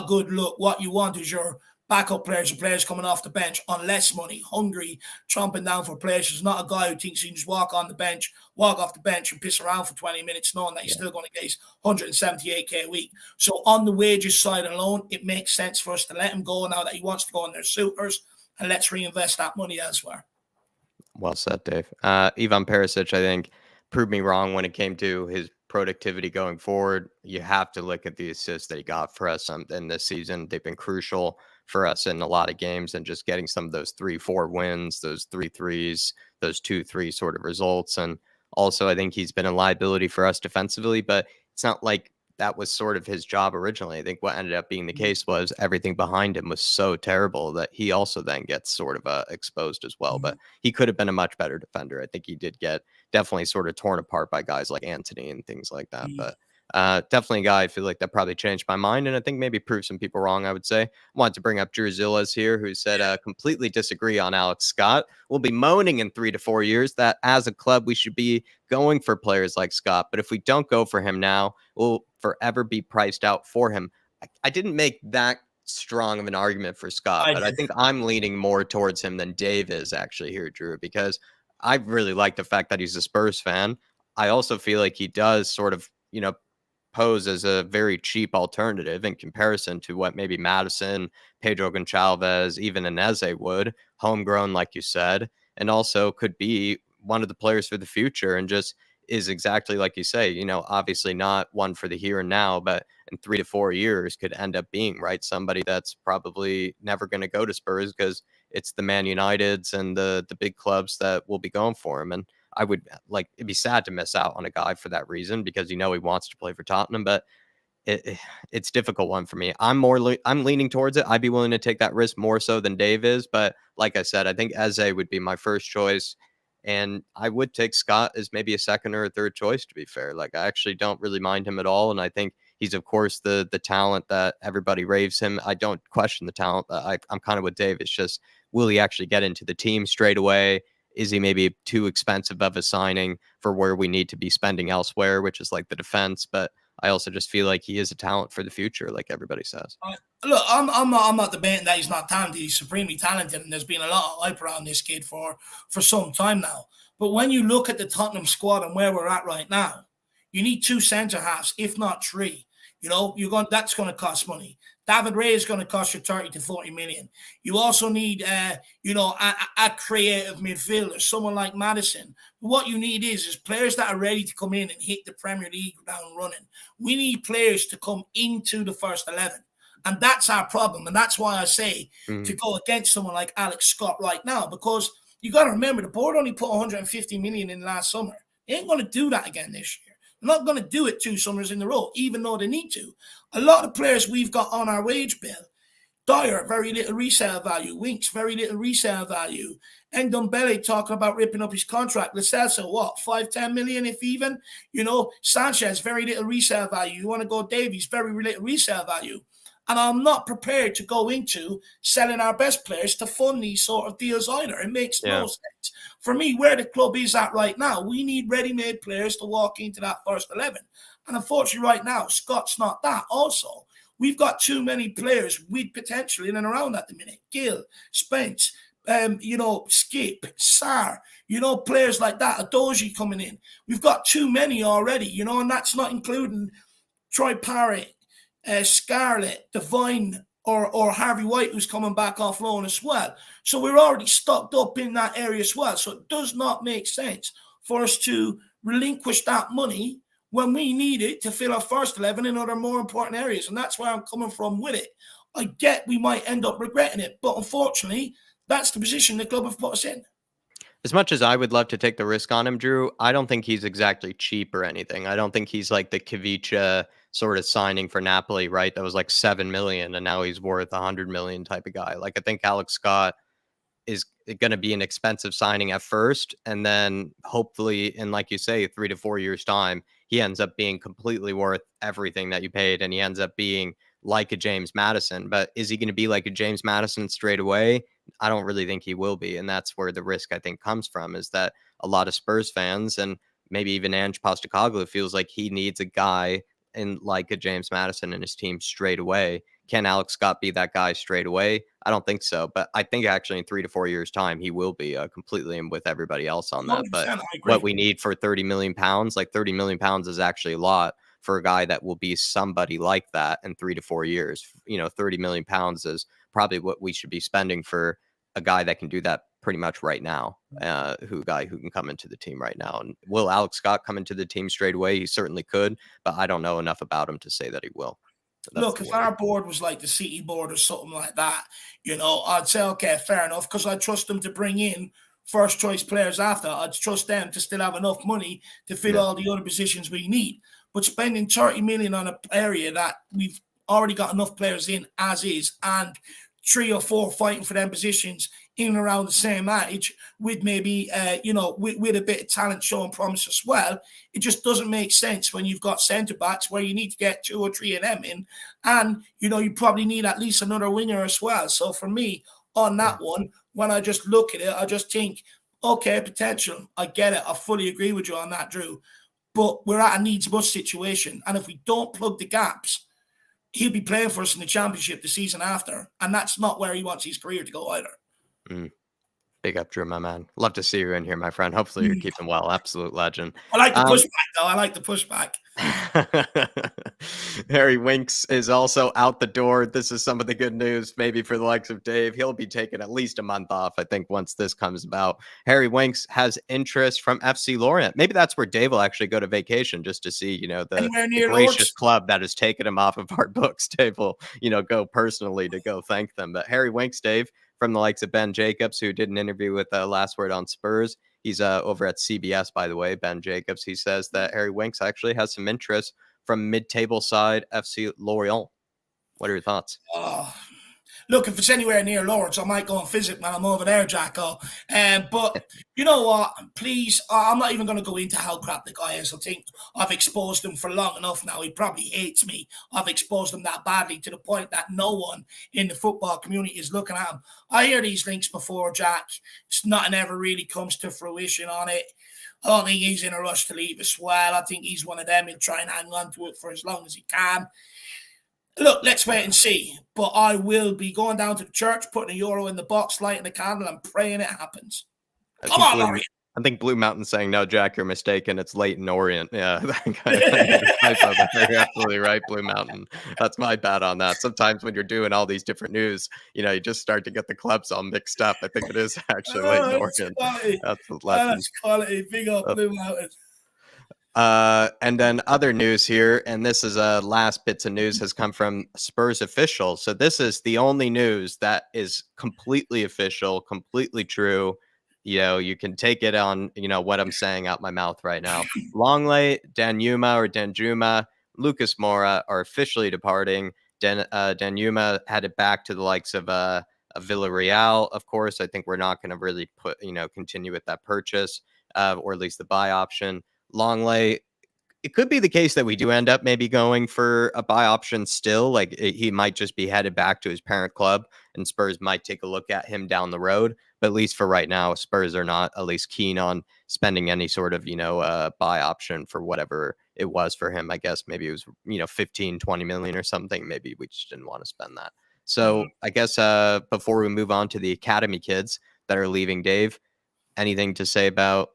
good look. What you want is your backup players and players coming off the bench on less money, hungry, tromping down for players. He's not a guy who thinks he can just walk off the bench and piss around for 20 minutes knowing that he's still going to get his 178k a week. So on the wages side alone, it makes sense for us to let him go now that he wants to go on their suitors, and let's reinvest that money elsewhere. Well said, Dave. Ivan Perisic, I think, proved me wrong when it came to his productivity going forward. You have to look at the assists that he got for us in this season. They've been crucial for us in a lot of games, and just getting some of those 3-4 wins, those 3-3s, those 2-3 sort of results. And also, I think he's been a liability for us defensively, but it's not like that was sort of his job originally. I think what ended up being the case was everything behind him was so terrible that he also then gets sort of exposed as well. But he could have been a much better defender. I think he did get definitely sort of torn apart by guys like Antony and things like that. But definitely a guy I feel like that probably changed my mind, and I think maybe proved some people wrong, I would say. I wanted to bring up Drew Zillas here, who said completely disagree on Alex Scott. We'll be moaning in 3 to 4 years that as a club we should be going for players like Scott, but if we don't go for him now, we'll forever be priced out for him. I didn't make that strong of an argument for Scott, but I think I'm leaning more towards him than Dave is actually here, Drew, because I really like the fact that he's a Spurs fan. I also feel like he does sort of, pose as a very cheap alternative in comparison to what maybe Madison, Pedro Gonçalves, even Ineze would, homegrown, like you said, and also could be one of the players for the future, and just is exactly like you say, obviously not one for the here and now, but in 3 to 4 years could end up being, right, somebody that's probably never going to go to Spurs because it's the Man Uniteds and the big clubs that will be going for him. And it'd be sad to miss out on a guy for that reason, because he wants to play for Tottenham, but it's a difficult one for me. I'm leaning towards it. I'd be willing to take that risk more so than Dave is, but like I said, I think Eze would be my first choice, and I would take Scott as maybe a second or a third choice. To be fair, like I actually don't really mind him at all, and I think he's of course the talent that everybody raves him. I don't question the talent. I'm kind of with Dave. It's just, will he actually get into the team straight away? Is he maybe too expensive of a signing for where we need to be spending elsewhere, which is like the defense? But I also just feel like he is a talent for the future, like everybody says. Look, I'm not debating that he's not talented. He's supremely talented, and there's been a lot of hype around this kid for some time now. But when you look at the Tottenham squad and where we're at right now, you need 2 centre halves, if not 3. That's going to cost money. David Raya is going to cost you 30 to 40 million. You also need, a creative midfielder, someone like Madison. What you need is players that are ready to come in and hit the Premier League down running. We need players to come into the first 11. And that's our problem. And that's why I say to go against someone like Alex Scott right now, because you got to remember the board only put 150 million in last summer. They ain't going to do that again this year. They're not going to do it 2 summers in a row, even though they need to. A lot of players we've got on our wage bill, Dyer, very little resale value. Winks, very little resale value. Ndombele talking about ripping up his contract. Lascelles, what, 5-10 million if even? Sanchez, very little resale value. You want to go Davies, very little resale value. And I'm not prepared to go into selling our best players to fund these sort of deals either. It makes no sense. For me, where the club is at right now, we need ready-made players to walk into that first 11. And unfortunately right now, Scott's not that. Also, we've got too many players with potential in and around at the minute. Gill, Spence, Skip, Sarr, players like that. Adoji coming in. We've got too many already, and that's not including Troy Parrott, Scarlett, Devine, or Harvey White, who's coming back off loan as well. So we're already stocked up in that area as well. So it does not make sense for us to relinquish that money when we need it to fill our first 11 in other more important areas. And that's where I'm coming from with it. I get we might end up regretting it, but unfortunately, that's the position the club have put us in. As much as I would love to take the risk on him, Drew, I don't think he's exactly cheap or anything. I don't think he's like the Kavicha sort of signing for Napoli, right? That was like 7 million and now he's worth 100 million type of guy. Like I think Alex Scott is going to be an expensive signing at first, and then hopefully in, like you say, 3 to 4 years time, he ends up being completely worth everything that you paid, and he ends up being like a James Madison. But is he going to be like a James Madison straight away? I don't really think he will be, and that's where the risk I think comes from, is that a lot of Spurs fans and maybe even Ange Postecoglou feels like he needs a guy in like a James Madison in his team straight away. Can Alex Scott be that guy straight away? I don't think so, but I think actually in 3 to 4 years time, he will be completely in with everybody else on that. But what we need for 30 million pounds, like 30 million pounds is actually a lot for a guy that will be somebody like that in 3 to 4 years. 30 million pounds is probably what we should be spending for a guy that can do that pretty much right now, who can come into the team right now. And will Alex Scott come into the team straight away? He certainly could, but I don't know enough about him to say that he will. Look, if our board was like the City board or something like that, I'd say, okay, fair enough, because I trust them to bring in first choice players after. I'd trust them to still have enough money to fill all the other positions we need. But spending 30 million on an area that we've already got enough players in as is, and 3 or 4 fighting for them positions in and around the same age, with maybe, with a bit of talent showing promise as well, it just doesn't make sense when you've got centre-backs where you need to get 2 or 3 of them in, and, you probably need at least another winger as well. So for me, on that one, when I just look at it, I just think, okay, potential, I get it, I fully agree with you on that, Drew, but we're at a needs-must situation, and if we don't plug the gaps, he'll be playing for us in the Championship the season after, and that's not where he wants his career to go either. Big up, Drew, my man. Love to see you in here, my friend. Hopefully you're keeping well. Absolute legend. I like the pushback, though. I like the pushback. Harry Winks is also out the door. This is some of the good news, maybe for the likes of Dave. He'll be taking at least a month off, I think, once this comes about. Harry Winks has interest from FC Lorient. Maybe that's where Dave will actually go to vacation, just to see, the gracious club that has taken him off of our books. Dave will, go personally to go thank them. But Harry Winks, Dave, from the likes of Ben Jacobs, who did an interview with Last Word on Spurs. He's over at CBS, by the way, Ben Jacobs. He says that Harry Winks actually has some interest from mid-table side FC Lorient. What are your thoughts? Oh, look, if it's anywhere near Lawrence, I might go and visit when I'm over there, Jacko. But you know what? Please, I'm not even going to go into how crap the guy is. I think I've exposed him for long enough now. He probably hates me. I've exposed him that badly to the point that no one in the football community is looking at him. I hear these links before, Jack. It's nothing ever really comes to fruition on it. I don't think he's in a rush to leave as well. I think he's one of them. He'll try and hang on to it for as long as he can. Look, let's wait and see. But I will be going down to the church, putting €1 in the box, lighting a candle, and praying it happens. Come on, Laurie. I think Blue Mountain saying, no, Jack, you're mistaken. It's Leighton Orient. Yeah, that kind of you're absolutely right, Blue Mountain. That's my bad on that. Sometimes when you're doing all these different news, you just start to get the clubs all mixed up. I think it is actually Leighton Orient. Quality. That's quality. Big up Blue Mountain. And then other news here, and this is last bits of news has come from Spurs official. So this is the only news that is completely official, completely true. You can take it on, what I'm saying out my mouth right now. Longley, Danjuma, Lucas Moura are officially departing. Danjuma headed back to the likes of Villarreal. Of course, I think we're not going to really continue with that purchase, or at least the buy option. Longley, it could be the case that we do end up maybe going for a buy option still. Like he might just be headed back to his parent club and Spurs might take a look at him down the road. But at least for right now, Spurs are not at least keen on spending any sort of, buy option for whatever it was for him. I guess maybe it was, 15, 20 million or something. Maybe we just didn't want to spend that. So I guess before we move on to the academy kids that are leaving, Dave, anything to say about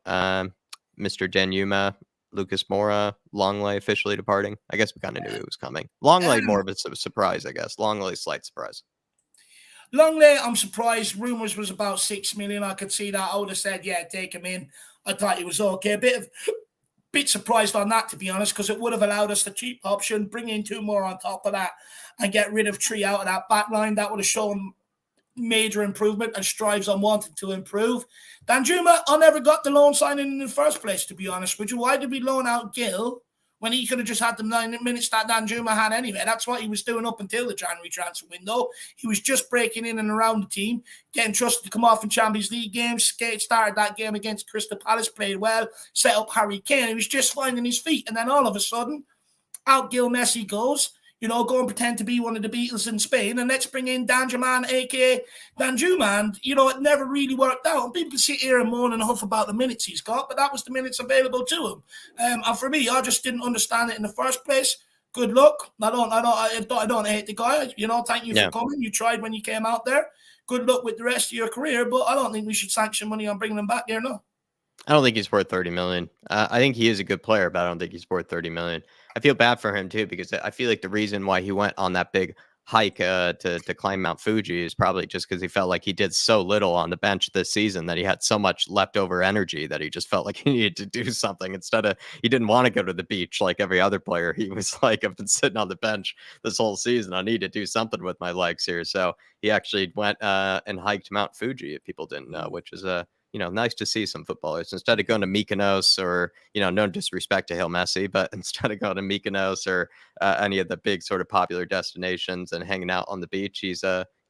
Mr. Danjuma, Lucas Moura, Longley officially departing? I guess we kind of knew it was coming. Longley, more of a surprise, I guess. Longley, slight surprise. Longley, I'm surprised. Rumours was about 6 million. I could see that. I would have said, yeah, take him in. I thought he was okay. A bit surprised on that, to be honest, because it would have allowed us the cheap option, bring in 2 more on top of that, and get rid of 3 out of that back line. That would have shown major improvement and strives on wanting to improve. Danjuma, I never got the loan signing in the first place, to be honest with you. Why did we loan out Gill when he could have just had the 9 minutes that Danjuma had anyway? That's what he was doing up until the January transfer window. He was just breaking in and around the team, getting trusted to come off in Champions League games. Started that game against Crystal Palace, played well, set up Harry Kane. He was just finding his feet. And then all of a sudden, out Gil Messi goes. Go and pretend to be one of the Beatles in Spain, and let's bring in Danjuma, a.k.a. Danjuma. And, it never really worked out. And people can sit here and moan and huff about the minutes he's got, but that was the minutes available to him. And for me, I just didn't understand it in the first place. Good luck. I don't hate the guy. Thank you for coming. You tried when you came out there. Good luck with the rest of your career, but I don't think we should sanction money on bringing him back there, no. I don't think he's worth 30 million. I think he is a good player, but I don't think he's worth 30 million. I feel bad for him too, because I feel like the reason why he went on that big hike to climb Mount Fuji is probably just because he felt like he did so little on the bench this season that he had so much leftover energy that he just felt like he needed to do something he didn't want to go to the beach like every other player. He was like, I've been sitting on the bench this whole season. I need to do something with my legs here. So he actually went and hiked Mount Fuji, if people didn't know, which is nice to see some footballers instead of going to Mykonos or, no disrespect to Hail Messi, but instead of going to Mykonos or any of the big sort of popular destinations and hanging out on the beach, he's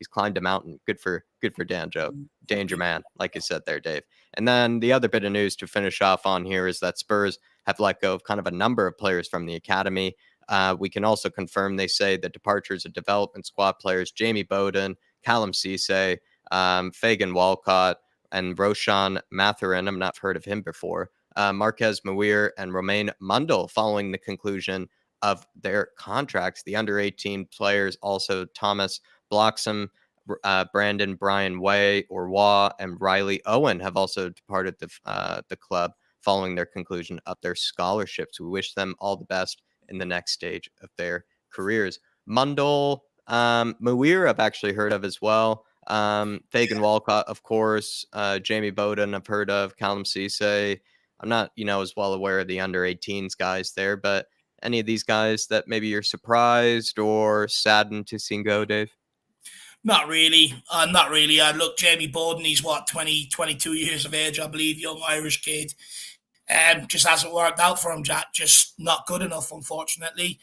climbed a mountain. Good for Danjo, danger man, like you said there, Dave. And then the other bit of news to finish off on here is that Spurs have let go of kind of a number of players from the academy. We can also confirm, they say, the departures of development squad players Jamie Bowden, Callum Cisse, Fagan Walcott, and Roshan Mathurin. I'm not heard of him before. Marquez Muir and Romain Mundel following the conclusion of their contracts. The under-18 players, also Thomas Bloxham, Brandon Brian Way or Waugh, and Riley Owen have also departed the club following their conclusion of their scholarships. We wish them all the best in the next stage of their careers. Mundel, Muir, I've actually heard of as well. Fagan Walcott, of course, Jamie Bowden, I've heard of, Callum Cisse. I'm not, as well aware of the under 18s guys there, but any of these guys that maybe you're surprised or saddened to see go, Dave? Not really. Not really. Look, Jamie Bowden, he's 20, 22 years of age, I believe, young Irish kid. Just hasn't worked out for him, Jack. Just not good enough, unfortunately.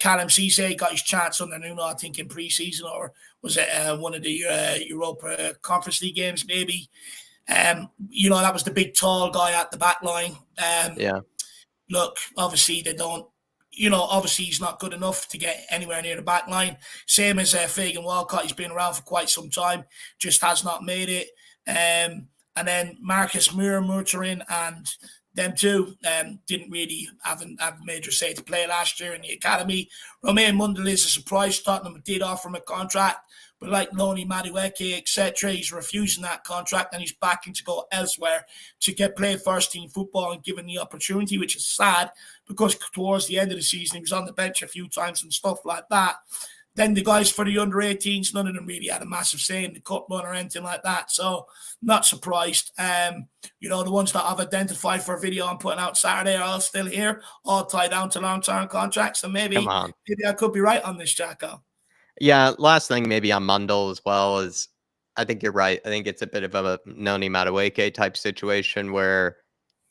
Callum Cisse got his chance under Nuno, I think, in pre-season, or was it one of the Europa Conference League games, maybe. That was the big, tall guy at the back line. Yeah. Look, obviously they don't. Obviously he's not good enough to get anywhere near the back line. Same as Fagan Walcott. He's been around for quite some time, just has not made it. And then Marcus Murtarin and them two didn't really have a major say to play last year in the academy. Romain Mundel is a surprise. Tottenham did offer him a contract, but like Loni Madueke, etc., he's refusing that contract and he's backing to go elsewhere to get play first team football and given the opportunity, which is sad because towards the end of the season he was on the bench a few times and stuff like that. Then the guys for the under-18s, none of them really had a massive say in the cup run or anything like that. So, not surprised. The ones that I've identified for a video I'm putting out Saturday are all still here, all tied down to long-term contracts. So maybe I could be right on this, Jacko. Yeah, last thing maybe on Mundell as well is I think you're right. I think it's a bit of a Noni Madueke type situation where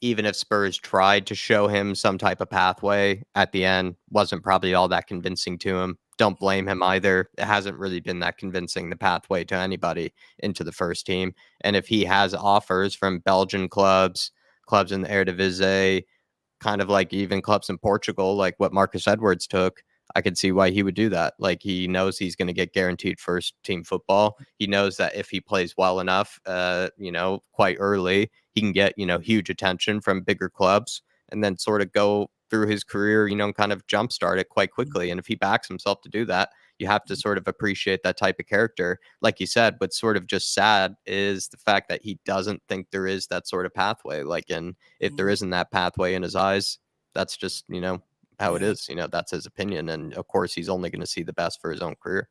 even if Spurs tried to show him some type of pathway at the end, wasn't probably all that convincing to him. Don't blame him either. It hasn't really been that convincing, the pathway to anybody into the first team. And if he has offers from Belgian clubs in the Eredivisie, kind of like even clubs in Portugal, like what Marcus Edwards took, I could see why he would do that. Like he knows he's going to get guaranteed first team football. He knows that if he plays well enough, quite early, he can get, huge attention from bigger clubs and then sort of go through his career, kind of jumpstart it quite quickly. And if he backs himself to do that, you have to sort of appreciate that type of character. Like you said, what's sort of just sad is the fact that he doesn't think there is that sort of pathway. And if there isn't that pathway in his eyes, that's just, how it is. That's his opinion. And of course, he's only going to see the best for his own career.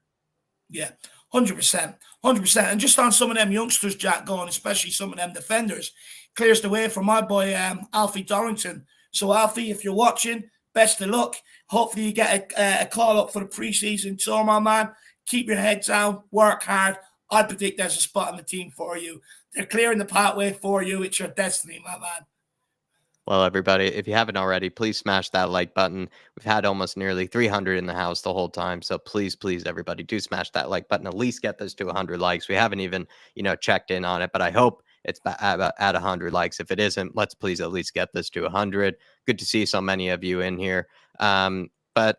Yeah, 100%. 100%. And just on some of them youngsters, Jack, going, especially some of them defenders, clears the way for my boy, Alfie Dorrington. So, Alfie, if you're watching, best of luck. Hopefully you get a call up for the preseason tour, my man. Keep your head down, work hard. I predict there's a spot on the team for you. They're clearing the pathway for you. It's your destiny, my man. Well, everybody, if you haven't already, please smash that like button. We've had almost nearly 300 in the house the whole time. So please, everybody, do smash that like button. At least get this to 100 likes. We haven't even, checked in on it, but I hope it's at 100 likes. If it isn't, let's please at least get this to 100. Good to see so many of you in here. But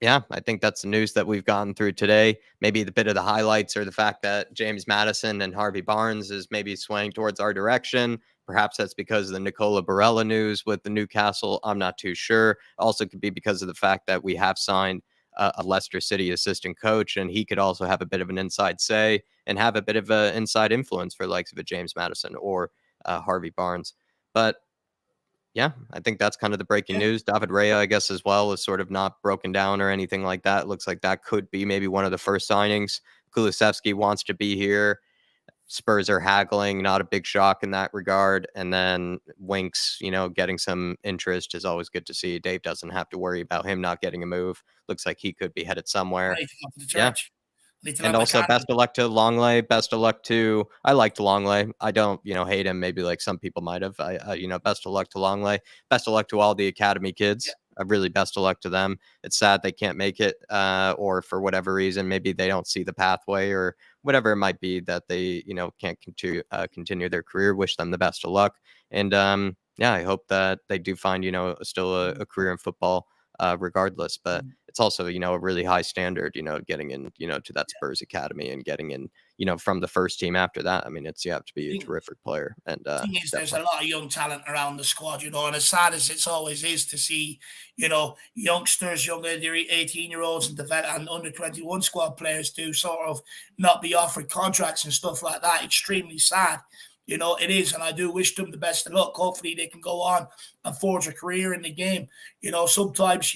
yeah, I think that's the news that we've gotten through today. Maybe the bit of the highlights are the fact that James Madison and Harvey Barnes is maybe swaying towards our direction. Perhaps that's because of the Nicola Barella news with the Newcastle. I'm not too sure. Also could be because of the fact that we have signed a Leicester City assistant coach, and he could also have a bit of an inside say and have a bit of an inside influence for the likes of a James Madison or Harvey Barnes. But yeah, I think that's kind of the breaking news. David Raya, I guess, as well, is sort of not broken down or anything like that. It looks like that could be maybe one of the first signings. Kulusevski wants to be here. Spurs are haggling, not a big shock in that regard. And then Winks, getting some interest is always good to see. Dave doesn't have to worry about him not getting a move. Looks like he could be headed somewhere. Yeah. And also best of luck to Longley. Best of luck to, I liked Longley. I don't, hate him. Maybe like some people might have, best of luck to Longley. Best of luck to all the academy kids. Yeah. Really best of luck to them. It's sad they can't make it or for whatever reason, maybe they don't see the pathway or whatever it might be that they, can't continue their career. Wish them the best of luck. And I hope that they do find, still a career in football regardless. But it's also, a really high standard, getting in, to that Spurs academy and getting in, from the first team after that. I mean, you have to be a terrific player. And there's a lot of young talent around the squad, and as sad as it always is to see, youngsters, young 18-year-olds and under 21 squad players to sort of not be offered contracts and stuff like that. Extremely sad. It is, and I do wish them the best of luck. Hopefully they can go on and forge a career in the game. Sometimes,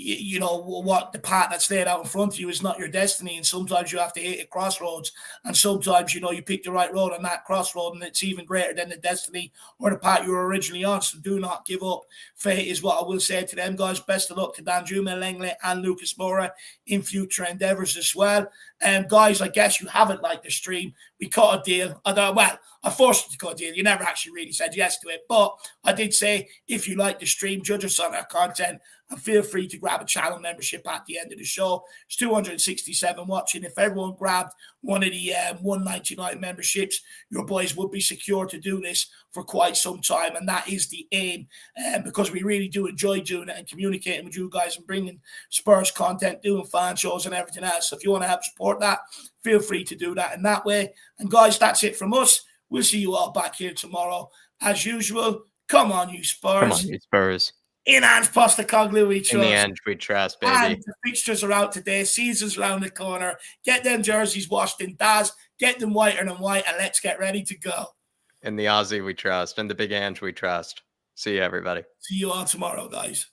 what the path that's laid out in front of you is not your destiny, and sometimes you have to hit a crossroads, and sometimes you pick the right road on that crossroad, and it's even greater than the destiny or the path you were originally on. So do not give up. Fate is what I will say to them, guys. Best of luck to Danjuma Langley and Lucas Moura in future endeavors as well. And guys, I guess you haven't liked the stream. we cut a deal. Although, well, I forced you to cut a deal. You never actually really said yes to it. But I did say, if you like the stream, judge us on our content, and feel free to grab a channel membership at the end of the show. It's 267 watching. If everyone grabbed one of the 199 memberships, your boys would be secure to do this for quite some time. And that is the aim, because we really do enjoy doing it and communicating with you guys and bringing Spurs content, doing fan shows and everything else. So if you want to help support that, feel free to do that in that way. And guys, that's it from us. We'll see you all back here tomorrow. As usual, come on, you Spurs. Come on, you Spurs. In Ange Postecoglou, we trust. In the Ange, we trust, baby. And the fixtures are out today. Season's around the corner. Get them jerseys washed in Daz. Get them whiter than white, and let's get ready to go. In the Aussie, we trust. And the big Ange, we trust. See you, everybody. See you all tomorrow, guys.